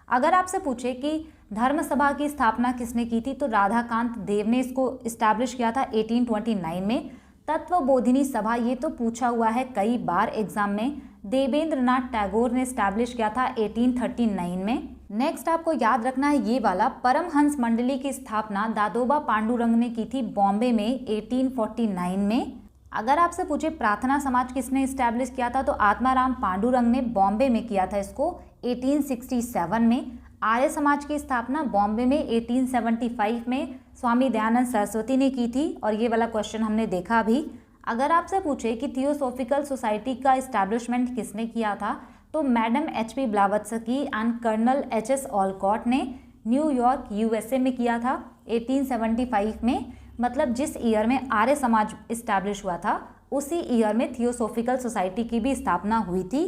अगर आपसे पूछे कि धर्म सभा की स्थापना किसने की थी, तो राधाकांत देव ने इसको इस्टेब्लिश किया था 1829 में। तत्व बोधिनी सभा, ये तो पूछा हुआ है कई बार एग्जाम में, देवेंद्र नाथ टैगोर ने इस्टेब्लिश किया था 1839 में। नेक्स्ट आपको याद रखना है ये वाला, परमहंस मंडली की स्थापना दादोबा पांडुरंग ने की थी बॉम्बे में 1849 में। अगर आपसे पूछे प्रार्थना समाज किसने इस्टेब्लिश किया था, तो आत्माराम पांडुरंग ने बॉम्बे में किया था इसको 1867 में। आर्य समाज की स्थापना बॉम्बे में 1875 में स्वामी दयानंद सरस्वती ने की थी और ये वाला क्वेश्चन हमने देखा अभी। अगर आपसे पूछे कि थियोसॉफिकल सोसाइटी का इस्टेब्लिशमेंट किसने किया था, तो madam HP Blavatsky and colonel HS Olcott ने न्यूयॉर्क USA में किया था 1875 में। मतलब जिस ईयर में आर्य समाज इस्टेब्लिश हुआ था उसी ईयर में थियोसॉफिकल सोसाइटी की भी स्थापना हुई थी।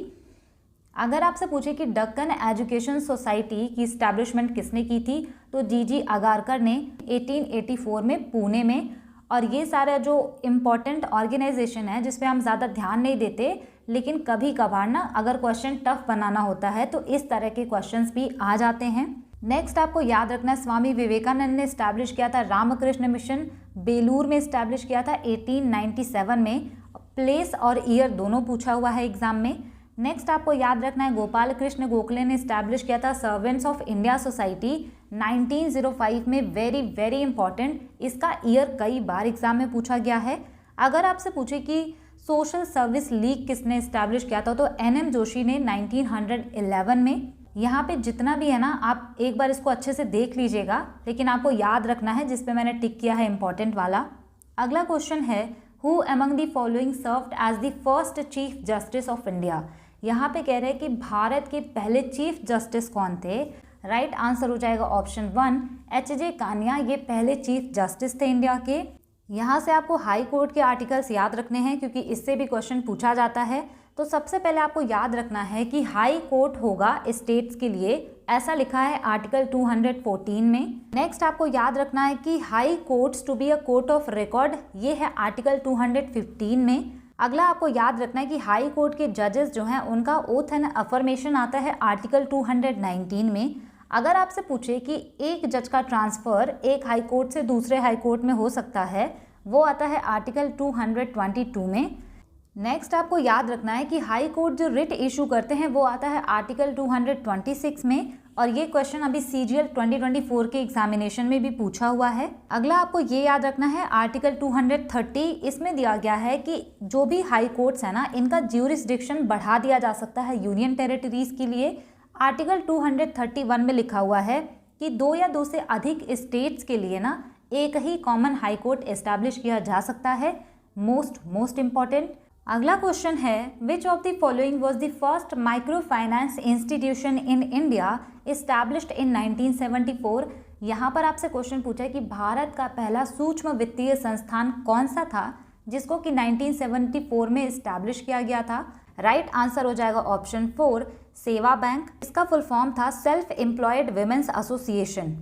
अगर आपसे पूछे कि डक्कन एजुकेशन सोसाइटी की इस्टेब्लिशमेंट किसने की थी, तो GG अगारकर ने 1884 में पुणे में। और ये सारा जो इम्पॉर्टेंट ऑर्गेनाइजेशन है जिस पे हम ज़्यादा ध्यान नहीं देते, लेकिन कभी कभार ना अगर क्वेश्चन टफ बनाना होता है तो इस तरह के क्वेश्चंस भी आ जाते हैं। नेक्स्ट आपको याद रखना है, स्वामी विवेकानंद ने इस्टेब्लिश किया था रामकृष्ण मिशन, बेलूर में इस्टेब्लिश किया था 1897 में। प्लेस और ईयर दोनों पूछा हुआ है एग्जाम में। नेक्स्ट आपको याद रखना है, गोपाल कृष्ण गोखले ने इस्टेब्लिश किया था सर्वेंट्स ऑफ इंडिया सोसाइटी 1905 में। वेरी वेरी इंपॉर्टेंट, इसका ईयर कई बार एग्जाम में पूछा गया है। अगर आपसे पूछे कि सोशल सर्विस लीग किसने इस्टेब्लिश किया था, तो NM जोशी ने 1911 में। यहाँ पे जितना भी है ना, आप एक बार इसको अच्छे से देख लीजिएगा, लेकिन आपको याद रखना है जिस पे मैंने टिक किया है इंपॉर्टेंट वाला। अगला क्वेश्चन है, who among the following served as the first chief justice of India. यहाँ पे कह रहे हैं कि भारत के पहले चीफ जस्टिस कौन थे। राइट आंसर हो जाएगा ऑप्शन 1 HJ कानिया, ये पहले चीफ जस्टिस थे इंडिया के। यहाँ से आपको हाई कोर्ट के आर्टिकल्स याद रखने हैं क्योंकि इससे भी क्वेश्चन पूछा जाता है। तो सबसे पहले आपको याद रखना है कि हाई कोर्ट होगा स्टेट्स के लिए, ऐसा लिखा है आर्टिकल 214 में। नेक्स्ट आपको याद रखना है कि high courts to be a court of record, ये है आर्टिकल 215 में। अगला आपको याद रखना है कि हाई कोर्ट के जजेस जो हैं उनका ओथ एंड अफर्मेशन आता है आर्टिकल 219 में। अगर आपसे पूछे कि एक जज का ट्रांसफ़र एक हाई कोर्ट से दूसरे हाई कोर्ट में हो सकता है, वो आता है आर्टिकल 222 में। नेक्स्ट आपको याद रखना है कि हाई कोर्ट जो रिट इशू करते हैं वो आता है आर्टिकल 226 में, और ये क्वेश्चन अभी CGL 2024 के एग्जामिनेशन में भी पूछा हुआ है। अगला आपको ये याद रखना है आर्टिकल 230, इसमें दिया गया है कि जो भी हाई कोर्ट्स है ना, इनका ज्यूरिसडिक्शन बढ़ा दिया जा सकता है यूनियन टेरिटरीज के लिए। आर्टिकल 231 में लिखा हुआ है कि 2 या 2 से अधिक स्टेट्स के लिए ना एक ही कॉमन हाई कोर्ट एस्टैब्लिश किया जा सकता है। Most important. अगला क्वेश्चन है, which of the following was the first micro finance institution in India established in 1974। यहाँ पर आपसे क्वेश्चन पूछा है कि भारत का पहला सूक्ष्म वित्तीय संस्थान कौन सा था जिसको कि 1974 में एस्टैब्लिश किया गया था। राइट आंसर हो जाएगा ऑप्शन 4 सेवा बैंक। इसका फुल फॉर्म था सेल्फ एम्प्लॉयड विमेंस एसोसिएशन।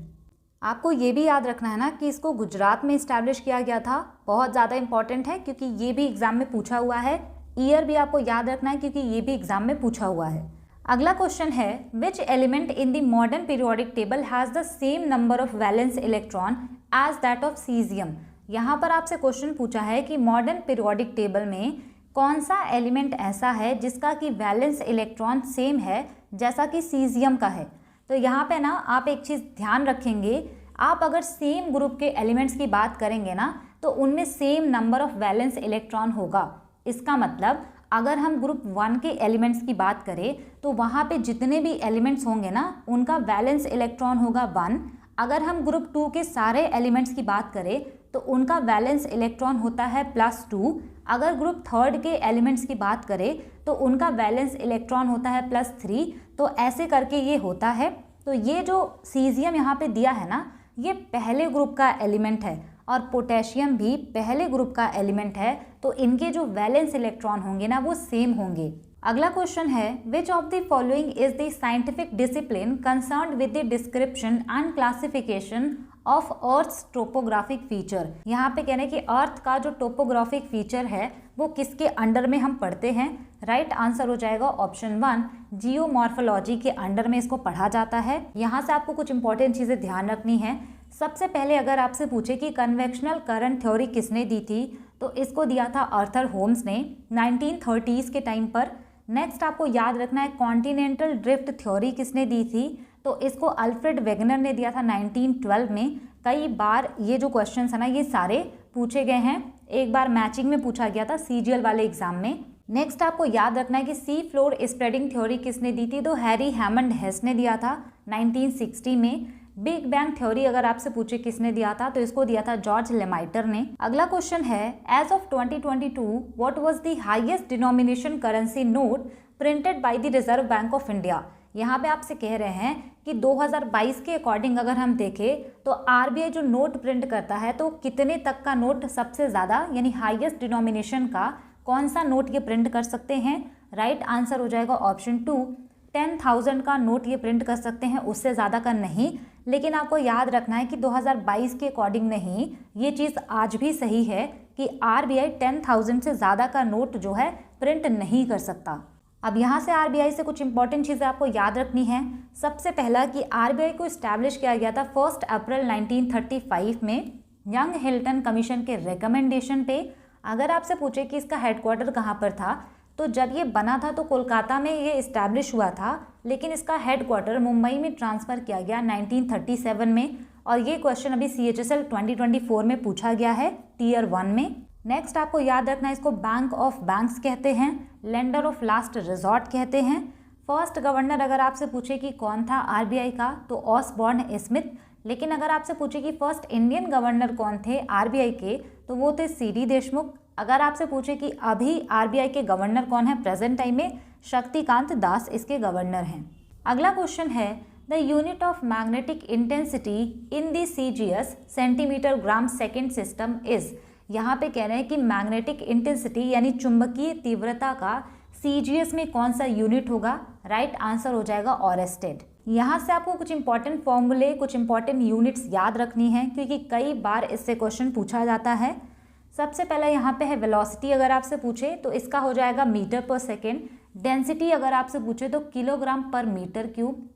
आपको ये भी याद रखना है ना कि इसको गुजरात में इस्टेब्लिश किया गया था। बहुत ज़्यादा इंपॉर्टेंट है क्योंकि ये भी एग्जाम में पूछा हुआ है। ईयर भी आपको याद रखना है क्योंकि ये भी एग्जाम में पूछा हुआ है। अगला क्वेश्चन है which element in the modern periodic table has the same number of valence electron as that of caesium. यहाँ पर आपसे क्वेश्चन पूछा है कि मॉडर्न पीरियोडिक टेबल में कौन सा एलिमेंट ऐसा है जिसका कि वैलेंस इलेक्ट्रॉन सेम है जैसा कि सीजियम का है। तो यहाँ पे ना आप एक चीज़ ध्यान रखेंगे, आप अगर सेम ग्रुप के एलिमेंट्स की बात करेंगे ना तो उनमें same number of valence electron होगा। इसका मतलब अगर हम ग्रुप 1 के एलिमेंट्स की बात करें तो वहाँ पे जितने भी एलिमेंट्स होंगे ना उनका वैलेंस इलेक्ट्रॉन होगा 1। अगर हम ग्रुप 2 के सारे एलिमेंट्स की बात करें तो उनका वैलेंस इलेक्ट्रॉन होता है +2। अगर ग्रुप 3 के एलिमेंट्स की बात करें तो उनका वैलेंस इलेक्ट्रॉन होता है +3। तो ऐसे करके ये होता है। तो ये जो सीजियम यहाँ पे दिया है ना ये पहले ग्रुप का एलिमेंट है और पोटेशियम भी पहले ग्रुप का एलिमेंट है। तो इनके जो वैलेंस इलेक्ट्रॉन होंगे ना वो सेम होंगे। अगला क्वेश्चन है which of the following is the scientific discipline concerned with the description and classification of earth's topographic feature. यहाँ पे कहने कि अर्थ का जो टोपोग्राफिक फीचर है वो किसके अंडर में हम पढ़ते हैं। राइट आंसर हो जाएगा ऑप्शन 1 जियोमॉर्फोलॉजी के अंडर में इसको पढ़ा जाता है। यहाँ से आपको कुछ इंपॉर्टेंट चीज़ें ध्यान रखनी है। सबसे पहले अगर आपसे पूछे कि कन्वेक्शनल करंट थ्योरी किसने दी थी तो इसको दिया था आर्थर होम्स ने 1930s के टाइम पर। नेक्स्ट आपको याद रखना है कॉन्टिनेंटल ड्रिफ्ट थ्योरी किसने दी थी तो इसको अल्फ्रेड वेगनर ने दिया था 1912 में। कई बार ये जो क्वेश्चंस है ना ये सारे पूछे गए हैं, एक बार मैचिंग में पूछा गया था सीजीएल वाले एग्जाम में। नेक्स्ट आपको याद रखना है कि सी फ्लोर स्प्रेडिंग थ्योरी किसने दी थी तो हैरी हैमंड हेस ने दिया था 1960 में। बिग बैंग थ्योरी अगर आपसे पूछे किसने दिया था तो इसको दिया था जॉर्ज लेमाइटर ने। अगला क्वेश्चन है as of 2022 what was the highest denomination currency note printed by the reserve bank of India. यहाँ पे आपसे कह रहे हैं कि 2022 के अकॉर्डिंग अगर हम देखें तो आरबीआई जो नोट प्रिंट करता है तो कितने तक का नोट सबसे ज़्यादा यानी हाईएस्ट डिनोमिनेशन का कौन सा नोट ये प्रिंट कर सकते हैं। राइट आंसर हो जाएगा ऑप्शन 2 10,000 का नोट ये प्रिंट कर सकते हैं, उससे ज़्यादा का नहीं। लेकिन आपको याद रखना है कि 2022 के अकॉर्डिंग नहीं, ये चीज़ आज भी सही है कि आरबीआई 10,000 से ज़्यादा का नोट जो है प्रिंट नहीं कर सकता। अब यहाँ से आरबीआई से कुछ इंपॉर्टेंट चीज़ें आपको याद रखनी है। सबसे पहला कि आरबीआई को इस्टेब्लिश किया गया था 1 अप्रैल 1935 में यंग हिल्टन कमीशन के रिकमेंडेशन पे। अगर आपसे पूछे कि इसका हेडक्वार्टर कहाँ पर था तो जब ये बना था तो कोलकाता में ये इस्टेब्लिश हुआ था, लेकिन इसका हेडक्वार्टर मुंबई में ट्रांसफ़र किया गया 1937 में। और ये क्वेश्चन अभी CHSL 2024 में पूछा गया है टीयर 1 में। नेक्स्ट आपको याद रखना है इसको बैंक ऑफ बैंक्स कहते हैं, लेंडर ऑफ लास्ट रिजॉर्ट कहते हैं। फर्स्ट गवर्नर अगर आपसे पूछे कि कौन था आरबीआई का तो ऑसबॉर्न स्मिथ। लेकिन अगर आपसे पूछे कि फर्स्ट इंडियन गवर्नर कौन थे आरबीआई के तो वो थे CD देशमुख। अगर आपसे पूछे कि अभी आरबीआई के गवर्नर कौन है प्रेजेंट टाइम में, शक्तिकांत दास इसके गवर्नर हैं। अगला क्वेश्चन है the unit of magnetic intensity in the CGS centimetre gram second system is. यहाँ पे कह रहे हैं कि मैग्नेटिक इंटेंसिटी यानी चुंबकीय तीव्रता का CGS में कौन सा यूनिट होगा। राइट आंसर हो जाएगा ऑरेस्टेड। यहाँ से आपको कुछ इंपॉर्टेंट फॉर्मूले कुछ इंपॉर्टेंट यूनिट्स याद रखनी है क्योंकि कई बार इससे क्वेश्चन पूछा जाता है। सबसे पहला यहाँ पे है वेलोसिटी अगर आपसे पूछे तो इसका हो जाएगा मीटर पर सेकेंड। डेंसिटी अगर आपसे पूछे तो किलोग्राम पर मीटर क्यूब।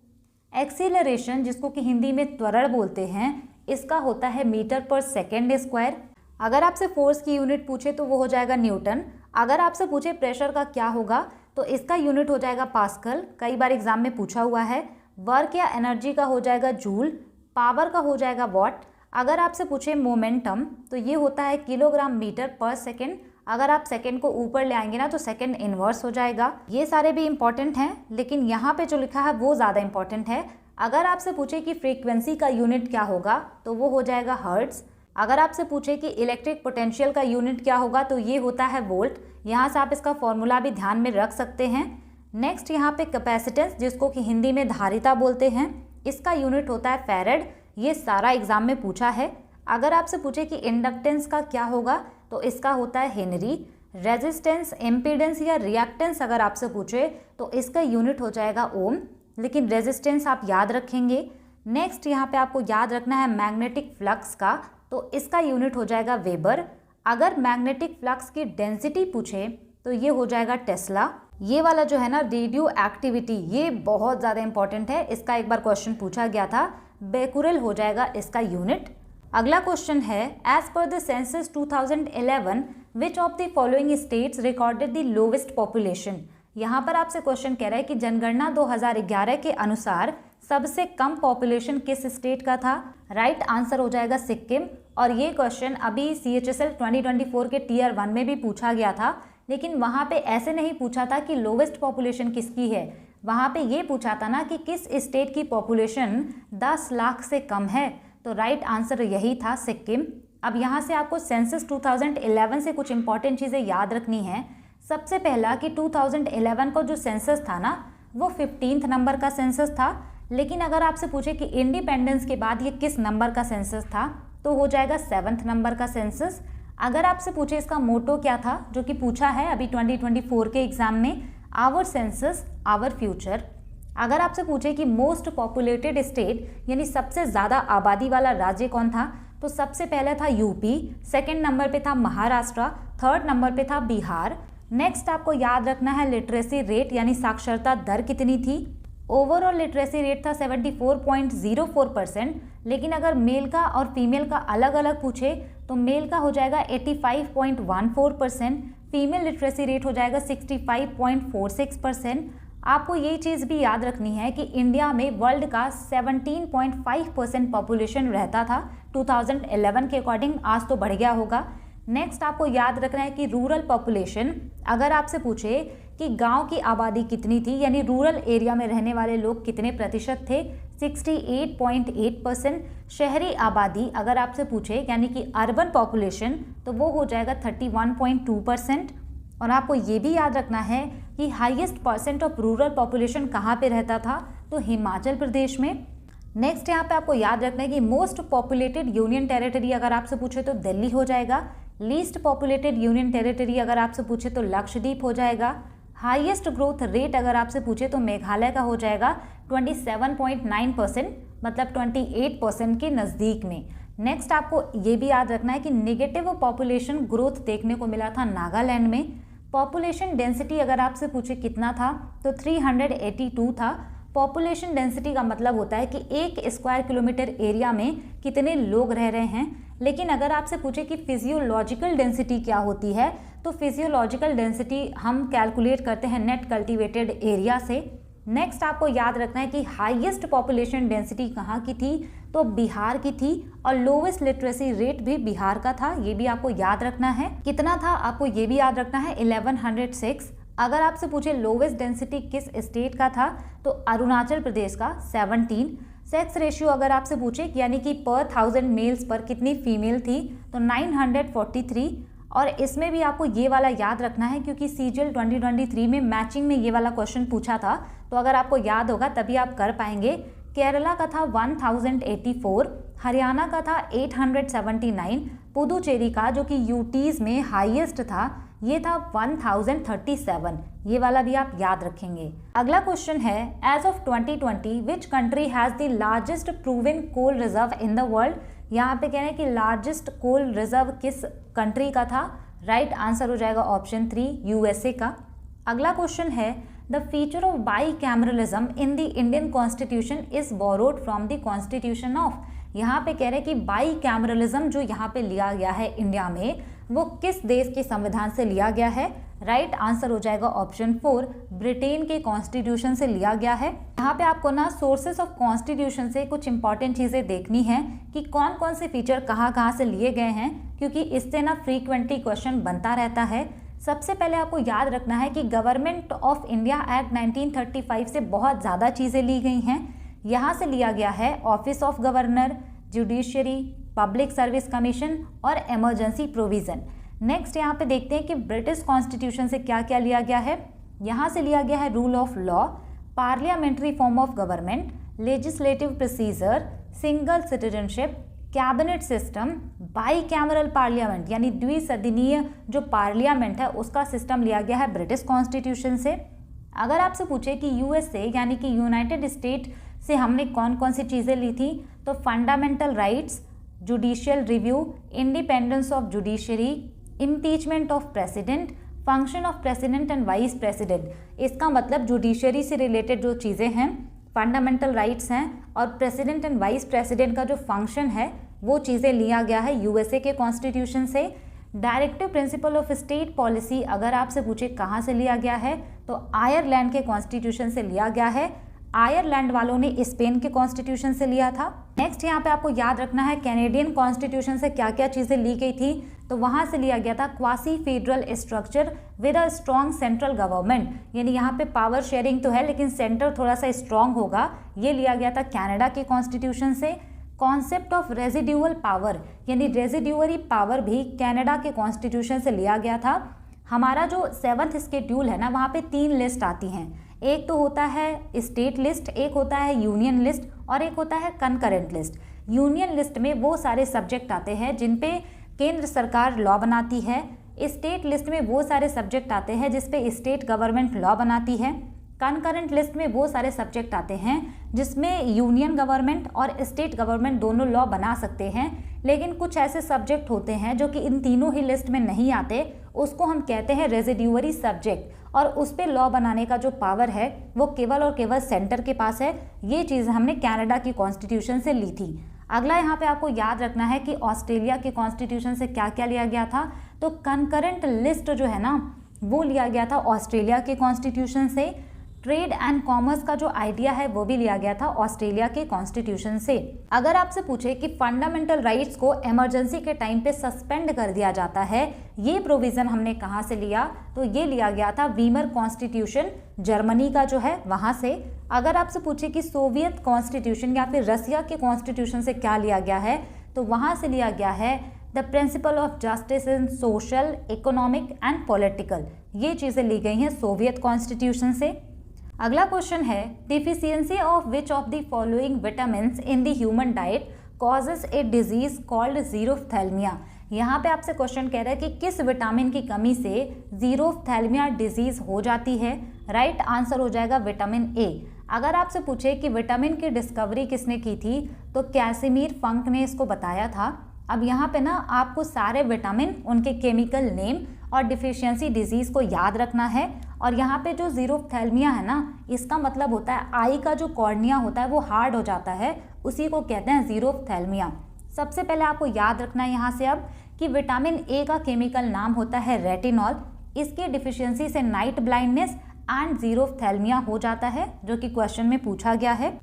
एक्सीलरेशन जिसको कि हिंदी में त्वरण बोलते हैं इसका होता है मीटर पर सेकेंड स्क्वायर। अगर आपसे फोर्स की यूनिट पूछे तो वो हो जाएगा न्यूटन। अगर आपसे पूछे प्रेशर का क्या होगा तो इसका यूनिट हो जाएगा पास्कल, कई बार एग्जाम में पूछा हुआ है। वर्क या एनर्जी का हो जाएगा जूल। पावर का हो जाएगा वॉट। अगर आपसे पूछे मोमेंटम तो ये होता है किलोग्राम मीटर पर सेकेंड। अगर आप सेकेंड को ऊपर ले आएंगे ना तो सेकेंड इनवर्स हो जाएगा। ये सारे भी इंपॉर्टेंट हैं लेकिन यहाँ पे जो लिखा है वो ज़्यादा इंपॉर्टेंट है। अगर आपसे पूछे कि फ्रीक्वेंसी का यूनिट क्या होगा तो वो हो जाएगा हर्ट्ज। अगर आपसे पूछे कि इलेक्ट्रिक पोटेंशियल का यूनिट क्या होगा तो ये होता है वोल्ट। यहाँ से आप इसका फॉर्मूला भी ध्यान में रख सकते हैं। नेक्स्ट यहाँ पे कैपेसिटेंस जिसको कि हिंदी में धारिता बोलते हैं, इसका यूनिट होता है फैरेड। ये सारा एग्जाम में पूछा है। अगर आपसे पूछे कि इंडक्टेंस का क्या होगा तो इसका होता है हेनरी। रेजिस्टेंस, इम्पीडेंस या रिएक्टेंस अगर आपसे पूछे तो इसका यूनिट हो जाएगा ओम, लेकिन रेजिस्टेंस आप याद रखेंगे। नेक्स्ट यहाँ पे आपको याद रखना है मैग्नेटिक फ्लक्स का, तो इसका यूनिट हो जाएगा वेबर। अगर मैग्नेटिक फ्लक्स की डेंसिटी पूछे तो ये हो जाएगा टेस्ला। ये वाला जो है ना रेडियो एक्टिविटी, ये बहुत ज़्यादा इंपॉर्टेंट है, इसका एक बार क्वेश्चन पूछा गया था, बेकुरेल हो जाएगा इसका यूनिट। अगला क्वेश्चन है as per the census 2011 which of the following states recorded the lowest population. यहाँ पर आपसे क्वेश्चन कह रहा है कि जनगणना 2011 के अनुसार सबसे कम पॉपुलेशन किस स्टेट का था। राइट आंसर हो जाएगा सिक्किम। और ये क्वेश्चन अभी CHSL 2024 के Tier 1 में भी पूछा गया था, लेकिन वहाँ पे ऐसे नहीं पूछा था कि लोवेस्ट पॉपुलेशन किसकी है, वहाँ पे ये पूछा था ना कि किस स्टेट की पॉपुलेशन 10 लाख से कम है। तो राइट आंसर यही था सिक्किम। अब यहाँ से आपको सेंसस 2011 से कुछ इंपॉर्टेंट चीज़ें याद रखनी है। सबसे पहला कि 2011 का जो सेंसस था ना वो 15th नंबर का सेंसस था, लेकिन अगर आपसे पूछे कि इंडिपेंडेंस के बाद ये किस नंबर का सेंसस था तो हो जाएगा 7th नंबर का सेंसस। अगर आपसे पूछे इसका मोटो क्या था, जो कि पूछा है अभी 2024 के एग्जाम में, आवर सेंसस आवर फ्यूचर। अगर आपसे पूछे कि मोस्ट पॉपुलेटेड स्टेट यानी सबसे ज़्यादा आबादी वाला राज्य कौन था, तो सबसे पहले था यूपी, सेकंड नंबर पे था महाराष्ट्र, थर्ड नंबर पे था बिहार। नेक्स्ट आपको याद रखना है लिटरेसी रेट यानी साक्षरता दर कितनी थी। ओवरऑल लिटरेसी रेट था 74.04%, लेकिन अगर मेल का और फीमेल का अलग अलग पूछे तो मेल का हो जाएगा 85.14%, फीमेल लिटरेसी रेट हो जाएगा 65.46%। आपको ये चीज़ भी याद रखनी है कि इंडिया में वर्ल्ड का 17.5% पॉपुलेशन रहता था 2011 के अकॉर्डिंग, आज तो बढ़ गया होगा। नेक्स्ट आपको याद रखना है कि रूरल पॉपुलेशन, अगर आपसे पूछे कि गांव की आबादी कितनी थी यानी रूरल एरिया में रहने वाले लोग कितने प्रतिशत थे, 68.8%। शहरी आबादी अगर आपसे पूछे यानी कि अर्बन पॉपुलेशन तो वो हो जाएगा 31.2%। और आपको ये भी याद रखना है कि highest percent of rural population कहाँ पे रहता था, तो हिमाचल प्रदेश में। नेक्स्ट यहाँ पे आपको याद रखना है कि मोस्ट पॉपुलेटेड यूनियन टेरिटरी अगर आपसे पूछे तो दिल्ली हो जाएगा, लीस्ट पॉपुलेटेड यूनियन टेरिटरी अगर आपसे पूछे तो लक्षद्वीप हो जाएगा, हाईएस्ट ग्रोथ रेट अगर आपसे पूछे तो मेघालय का हो जाएगा 27.9%, मतलब 28% के नज़दीक में। नेक्स्ट आपको ये भी याद रखना है कि नेगेटिव पॉपुलेशन ग्रोथ देखने को मिला था नागालैंड में। पॉपुलेशन डेंसिटी अगर आपसे पूछे कितना था तो 382 था। पॉपुलेशन डेंसिटी का मतलब होता है कि 1 स्क्वायर किलोमीटर एरिया में कितने लोग रह रहे हैं, लेकिन अगर आपसे पूछे कि फिजियोलॉजिकल डेंसिटी क्या होती है तो फिजियोलॉजिकल डेंसिटी हम कैलकुलेट करते हैं नेट कल्टीवेटेड एरिया से। नेक्स्ट आपको याद रखना है कि हाईएस्ट पॉपुलेशन डेंसिटी कहाँ की थी, तो बिहार की थी, और लोवेस्ट लिटरेसी रेट भी बिहार का था, ये भी आपको याद रखना है। कितना था आपको ये भी याद रखना है, 1106। अगर आपसे पूछे लोवेस्ट डेंसिटी किस स्टेट का था तो अरुणाचल प्रदेश का 17। सेक्स रेशियो अगर आपसे पूछे यानी कि पर 1000 मेल्स पर कितनी फीमेल थी तो 943। और इसमें भी आपको ये वाला याद रखना है क्योंकि CGL 2023 में मैचिंग में ये वाला क्वेश्चन पूछा था, तो अगर आपको याद होगा तभी आप कर पाएंगे। केरला का था 1084, हरियाणा का था 879, पुदुचेरी का जो कि यूटीज में हाईएस्ट था ये था 1037। ये वाला भी आप याद रखेंगे। अगला क्वेश्चन है as of 2020 which country has the largest proven coal reserve in the world. यहाँ पे कह रहे हैं कि लार्जेस्ट कोल रिजर्व किस कंट्री का था। राइट आंसर हो जाएगा ऑप्शन 3 USA का। अगला क्वेश्चन है the feature of by cameralism in the Indian constitution is borrowed from the constitution of. यहाँ पे कह रहे हैं कि बाई कैमरलिज्म जो यहाँ पे लिया गया है इंडिया में वो किस देश के संविधान से लिया गया है। राइट आंसर हो जाएगा ऑप्शन 4 ब्रिटेन के कॉन्स्टिट्यूशन से लिया गया है। यहाँ पे आपको ना सोर्सेस ऑफ कॉन्स्टिट्यूशन से कुछ इंपॉर्टेंट चीज़ें देखनी है कि कौन कौन से फीचर कहाँ से लिए गए हैं, क्योंकि इससे ना फ्रीक्वेंटली क्वेश्चन बनता रहता है। सबसे पहले आपको याद रखना है कि गवर्नमेंट ऑफ इंडिया एक्ट 1935 से बहुत ज़्यादा चीज़ें ली गई हैं। यहाँ से लिया गया है office of governor, judiciary, public service commission और इमरजेंसी प्रोविज़न। नेक्स्ट यहाँ पे देखते हैं कि ब्रिटिश कॉन्स्टिट्यूशन से क्या क्या लिया गया है। यहाँ से लिया गया है rule of law, parliamentary form of government, legislative procedure, single citizenship, cabinet system, by cameral parliament यानी द्विसदनीय जो पार्लियामेंट है उसका सिस्टम लिया गया है ब्रिटिश कॉन्स्टिट्यूशन से। अगर आपसे पूछे कि USA यानी कि यूनाइटेड स्टेट से हमने कौन कौन सी चीज़ें ली थी? तो fundamental rights, judicial review, independence of judiciary, impeachment of president, function of president and vice president. इसका मतलब जुडिशरी से रिलेटेड जो चीज़ें हैं, फंडामेंटल राइट्स हैं और प्रेसिडेंट एंड वाइस प्रेसिडेंट का जो फंक्शन है वो चीज़ें लिया गया है यूएसए के कॉन्स्टिट्यूशन से। Directive principle of state policy अगर आपसे पूछे कहाँ से लिया गया है तो आयरलैंड के कॉन्स्टिट्यूशन से लिया गया है। आयरलैंड वालों ने स्पेन के कॉन्स्टिट्यूशन से लिया था। नेक्स्ट यहाँ पे आपको याद रखना है कैनेडियन कॉन्स्टिट्यूशन से क्या क्या चीज़ें ली गई थी, तो वहाँ से लिया गया था quasi federal structure with a strong central government, यानी यहाँ पे पावर शेयरिंग तो है लेकिन सेंटर थोड़ा सा स्ट्रॉन्ग होगा, ये लिया गया था कनाडा के कॉन्स्टिट्यूशन से। कॉन्सेप्ट ऑफ रेजिड्यूअल पावर यानी रेजिड्यूअरी पावर भी कनाडा के कॉन्स्टिट्यूशन से लिया गया था। हमारा जो 7th शेड्यूल है ना, वहाँ पे 3 लिस्ट आती हैं, एक तो होता है स्टेट लिस्ट, एक होता है यूनियन लिस्ट और एक होता है कंकरेंट लिस्ट। यूनियन लिस्ट में वो सारे सब्जेक्ट आते हैं जिन पे केंद्र सरकार लॉ बनाती है। स्टेट लिस्ट में वो सारे सब्जेक्ट आते हैं जिस पे स्टेट गवर्नमेंट लॉ बनाती है। कंकरेंट लिस्ट में वो सारे सब्जेक्ट आते हैं जिसमें यूनियन गवर्नमेंट और स्टेट गवर्नमेंट दोनों लॉ बना सकते हैं, लेकिन कुछ ऐसे सब्जेक्ट होते हैं जो कि इन तीनों ही लिस्ट में नहीं आते, उसको हम कहते हैं रेजिड्यूअरी सब्जेक्ट, और उस पे लॉ बनाने का जो पावर है वो केवल और केवल सेंटर के पास है। ये चीज़ हमने कनाडा की कॉन्स्टिट्यूशन से ली थी। अगला यहाँ पे आपको याद रखना है कि ऑस्ट्रेलिया के कॉन्स्टिट्यूशन से क्या क्या लिया गया था, तो कंकरेंट लिस्ट जो है ना वो लिया गया था ऑस्ट्रेलिया के कॉन्स्टिट्यूशन से। ट्रेड एंड कॉमर्स का जो आइडिया है वो भी लिया गया था ऑस्ट्रेलिया के कॉन्स्टिट्यूशन से। अगर आपसे पूछे कि फंडामेंटल राइट्स को इमरजेंसी के टाइम पे सस्पेंड कर दिया जाता है, ये प्रोविजन हमने कहाँ से लिया, तो ये लिया गया था वीमर कॉन्स्टिट्यूशन, जर्मनी का जो है वहाँ से। अगर आपसे पूछे कि सोवियत कॉन्स्टिट्यूशन या फिर रसिया के कॉन्स्टिट्यूशन से क्या लिया गया है, तो वहाँ से लिया गया है the principle of justice in social, economic and political. ये चीज़ें ली गई हैं सोवियत कॉन्स्टिट्यूशन से। अगला क्वेश्चन है deficiency of which of the following vitamins in the human diet causes a disease called xerophthalmia. यहाँ पे आपसे क्वेश्चन कह रहा है कि किस विटामिन की कमी से जीरोफ्थैल्मिया डिजीज हो जाती है। राइट आंसर हो जाएगा विटामिन ए। अगर आपसे पूछे कि विटामिन की डिस्कवरी किसने की थी, तो कैसिमिर फंक ने इसको बताया था। अब यहाँ पे ना आपको सारे विटामिन, उनके केमिकल नेम और डिफिशियंसी डिजीज़ को याद रखना है। और यहाँ पे जो जीरोफ्थैल्मिया है ना, इसका मतलब होता है आई का जो कॉर्निया होता है वो हार्ड हो जाता है, उसी को कहते हैं जीरोफ्थैल्मिया। सबसे पहले आपको याद रखना है यहाँ से अब कि विटामिन ए का केमिकल नाम होता है रेटिनॉल। इसकी डिफिशियंसी से नाइट ब्लाइंडनेस एंड जीरोफ्थैल्मिया हो जाता है, जो कि क्वेश्चन में पूछा गया है।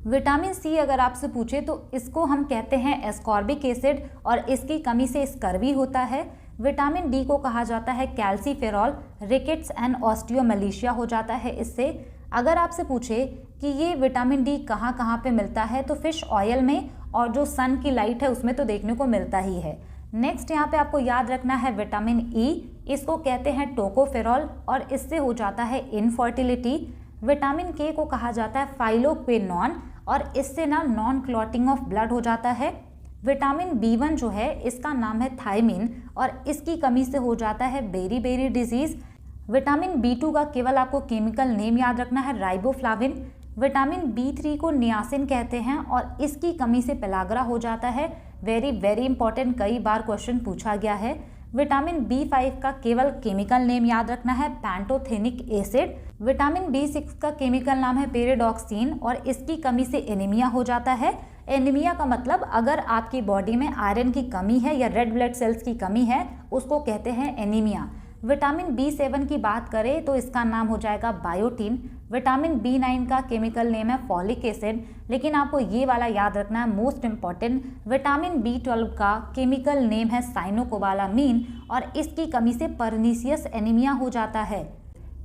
विटामिन सी अगर आपसे पूछे तो इसको हम कहते हैं एस्कॉर्बिक एसिड और इसकी कमी से स्कर्वी होता है। विटामिन डी को कहा जाता है कैल्सीफेरॉल, रिकेट्स एंड ऑस्टियोमलेशिया हो जाता है इससे। अगर आपसे पूछे कि ये विटामिन डी कहाँ कहाँ पे मिलता है, तो फिश ऑयल में और जो सन की लाइट है उसमें तो देखने को मिलता ही है। नेक्स्ट यहाँ पे आपको याद रखना है विटामिन ई, इसको कहते हैं टोकोफेरॉल और इससे हो जाता है इनफर्टिलिटी। विटामिन के को कहा जाता है फाइलोक्विनोन और इससे ना नॉन क्लॉटिंग ऑफ ब्लड हो जाता है। विटामिन बी1 जो है इसका नाम है थायमिन और इसकी कमी से हो जाता है बेरी डिजीज। विटामिन बी2 का केवल आपको केमिकल नेम याद रखना है राइबोफ्लाविन। विटामिन बी3 को नियासिन कहते हैं और इसकी कमी से पेलाग्रा हो जाता है। वेरी इंपॉर्टेंट, कई बार क्वेश्चन पूछा गया है। विटामिन बी5 का केवल केमिकल नेम याद रखना है पैंटोथेनिक एसिड। विटामिन बी6 का केमिकल नाम है पेरिडॉक्सिन और इसकी कमी से एनीमिया हो जाता है। एनीमिया का मतलब अगर आपकी बॉडी में आयरन की कमी है या रेड ब्लड सेल्स की कमी है, उसको कहते हैं एनीमिया। विटामिन बी7 की बात करें तो इसका नाम हो जाएगा बायोटीन। विटामिन बी9 का केमिकल नेम है फॉलिक एसिड, लेकिन आपको ये वाला याद रखना है मोस्ट इम्पॉर्टेंट। विटामिन बी12 का केमिकल नेम है साइनोकोबालामीन और इसकी कमी से परनीसियस एनीमिया हो जाता है।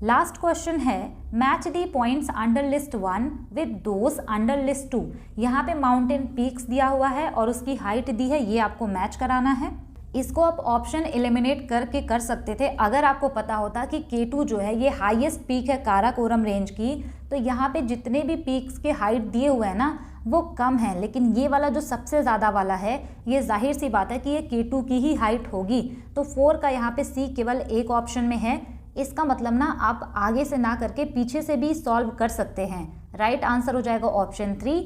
लास्ट क्वेश्चन है match the points under list 1 with those under list 2। यहाँ पे माउंटेन पीक्स दिया हुआ है और उसकी हाइट दी है, ये आपको मैच कराना है। इसको आप ऑप्शन एलिमिनेट करके कर सकते थे अगर आपको पता होता कि K2 जो है ये हाईएस्ट पीक है काराकोरम रेंज की, तो यहाँ पे जितने भी पीक्स के हाइट दिए हुए हैं ना वो कम है, लेकिन ये वाला जो सबसे ज़्यादा वाला है ये जाहिर सी बात है कि ये K2 की ही हाइट होगी। तो 4 का यहाँ पे C केवल एक ऑप्शन में है। इसका मतलब ना आप आगे से ना करके पीछे से भी सॉल्व कर सकते हैं। राइट आंसर हो जाएगा ऑप्शन 3।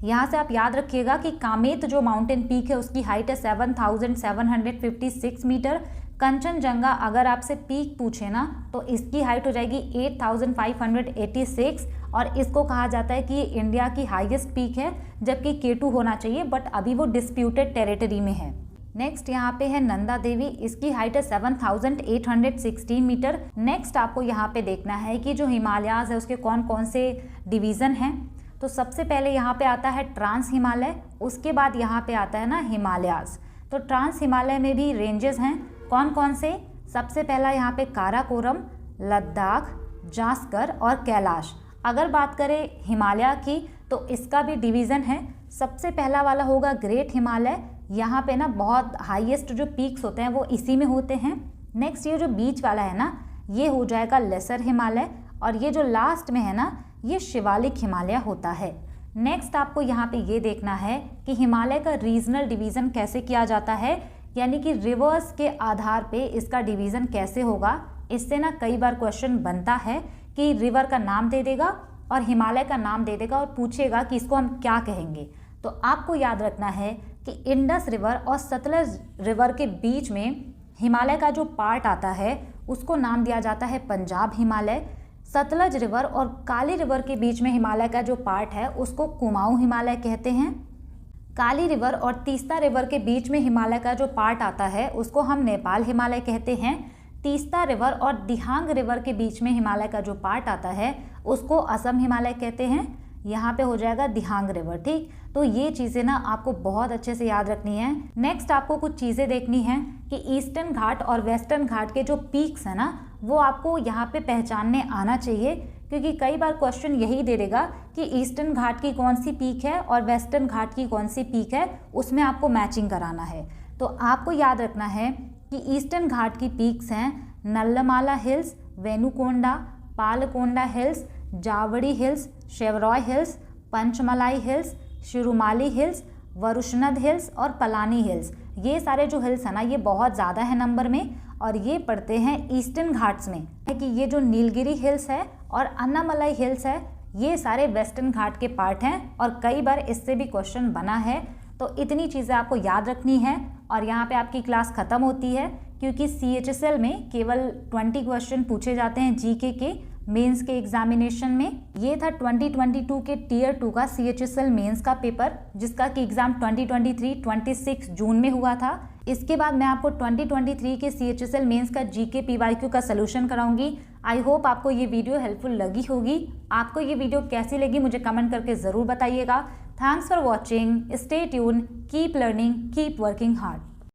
यहाँ से आप याद रखिएगा कि कामेत जो माउंटेन पीक है उसकी हाइट है 7,756 मीटर। कंचनजंगा अगर आपसे पीक पूछे ना तो इसकी हाइट हो जाएगी 8,586 और इसको कहा जाता है कि ये इंडिया की हाईएस्ट पीक है, जबकि K2 होना चाहिए बट अभी वो डिस्प्यूटेड टेरिटरी में है। नेक्स्ट यहाँ पे है नंदा देवी, इसकी हाइट है 7,816 मीटर। नेक्स्ट आपको यहाँ पे देखना है कि जो हिमालयाज है उसके कौन कौन से डिवीज़न हैं। तो सबसे पहले यहाँ पे आता है ट्रांस हिमालय, उसके बाद यहाँ पे आता है ना हिमालयाज। तो ट्रांस हिमालय में भी रेंजेस हैं, कौन कौन से? सबसे पहला यहाँ पे काराकोरम, लद्दाख, जास्कर और कैलाश। अगर बात करें हिमालय की तो इसका भी डिवीज़न है। सबसे पहला वाला होगा ग्रेट हिमालय, यहाँ पे ना बहुत हाईएस्ट जो पीक्स होते हैं वो इसी में होते हैं। नेक्स्ट ये जो बीच वाला है ना ये हो जाएगा लेसर हिमालय और ये जो लास्ट में है ना ये शिवालिक हिमालय होता है। नेक्स्ट आपको यहाँ पे ये देखना है कि हिमालय का रीजनल डिवीज़न कैसे किया जाता है, यानी कि रिवर्स के आधार पे इसका डिवीज़न कैसे होगा। इससे ना कई बार क्वेश्चन बनता है कि रिवर का नाम दे देगा और हिमालय का नाम दे देगा और पूछेगा कि इसको हम क्या कहेंगे। तो आपको याद रखना है कि इंडस रिवर और सतलज रिवर के बीच में हिमालय का जो पार्ट आता है उसको नाम दिया जाता है पंजाब हिमालय। सतलज रिवर और काली रिवर के बीच में हिमालय का जो पार्ट है उसको कुमाऊं हिमालय कहते हैं। काली रिवर और तीस्ता रिवर के बीच में हिमालय का जो पार्ट आता है उसको हम नेपाल हिमालय कहते हैं। तीस्ता रिवर और दिहांग रिवर के बीच में हिमालय का जो पार्ट आता है उसको असम हिमालय कहते हैं। यहाँ पे हो जाएगा दिहांग रिवर, ठीक। तो ये चीज़ें ना आपको बहुत अच्छे से याद रखनी है। नेक्स्ट आपको कुछ चीज़ें देखनी है कि ईस्टर्न घाट और वेस्टर्न घाट के जो पीक्स है ना वो आपको यहाँ पे पहचानने आना चाहिए, क्योंकि कई बार क्वेश्चन यही दे देगा कि ईस्टर्न घाट की कौन सी पीक है और वेस्टर्न घाट की कौन सी पीक है, उसमें आपको मैचिंग कराना है। तो आपको याद रखना है कि ईस्टर्न घाट की पीक्स हैं Nallamala hills, Venukonda, Palkonda hills, Javadi hills, Shevaroy hills, Panchamalai hills, Sirumalai hills, Varushanad hills और पलानी हिल्स। ये सारे जो हिल्स है ना ये बहुत ज़्यादा है नंबर में और ये पड़ते हैं ईस्टर्न घाट्स में। है कि ये जो नीलगिरी हिल्स है और अन्नामलाई हिल्स है ये सारे वेस्टर्न घाट के पार्ट हैं और कई बार इससे भी क्वेश्चन बना है। तो इतनी चीज़ें आपको याद रखनी है और यहाँ पे आपकी क्लास ख़त्म होती है, क्योंकि CHSL में केवल 20 क्वेश्चन पूछे जाते हैं जीके के मेंस के एग्जामिनेशन में। ये था 2022 के टियर 2 का CHSL मेंस का पेपर, जिसका कि एग्ज़ाम 2023 26 जून में हुआ था। इसके बाद मैं आपको 2023 के CHSL मेंस का GK PYQ का सलूशन कराऊंगी। आई होप आपको ये वीडियो हेल्पफुल लगी होगी। आपको ये वीडियो कैसी लगी मुझे कमेंट करके ज़रूर बताइएगा। Thanks for watching, stay tune, keep learning, keep working hard.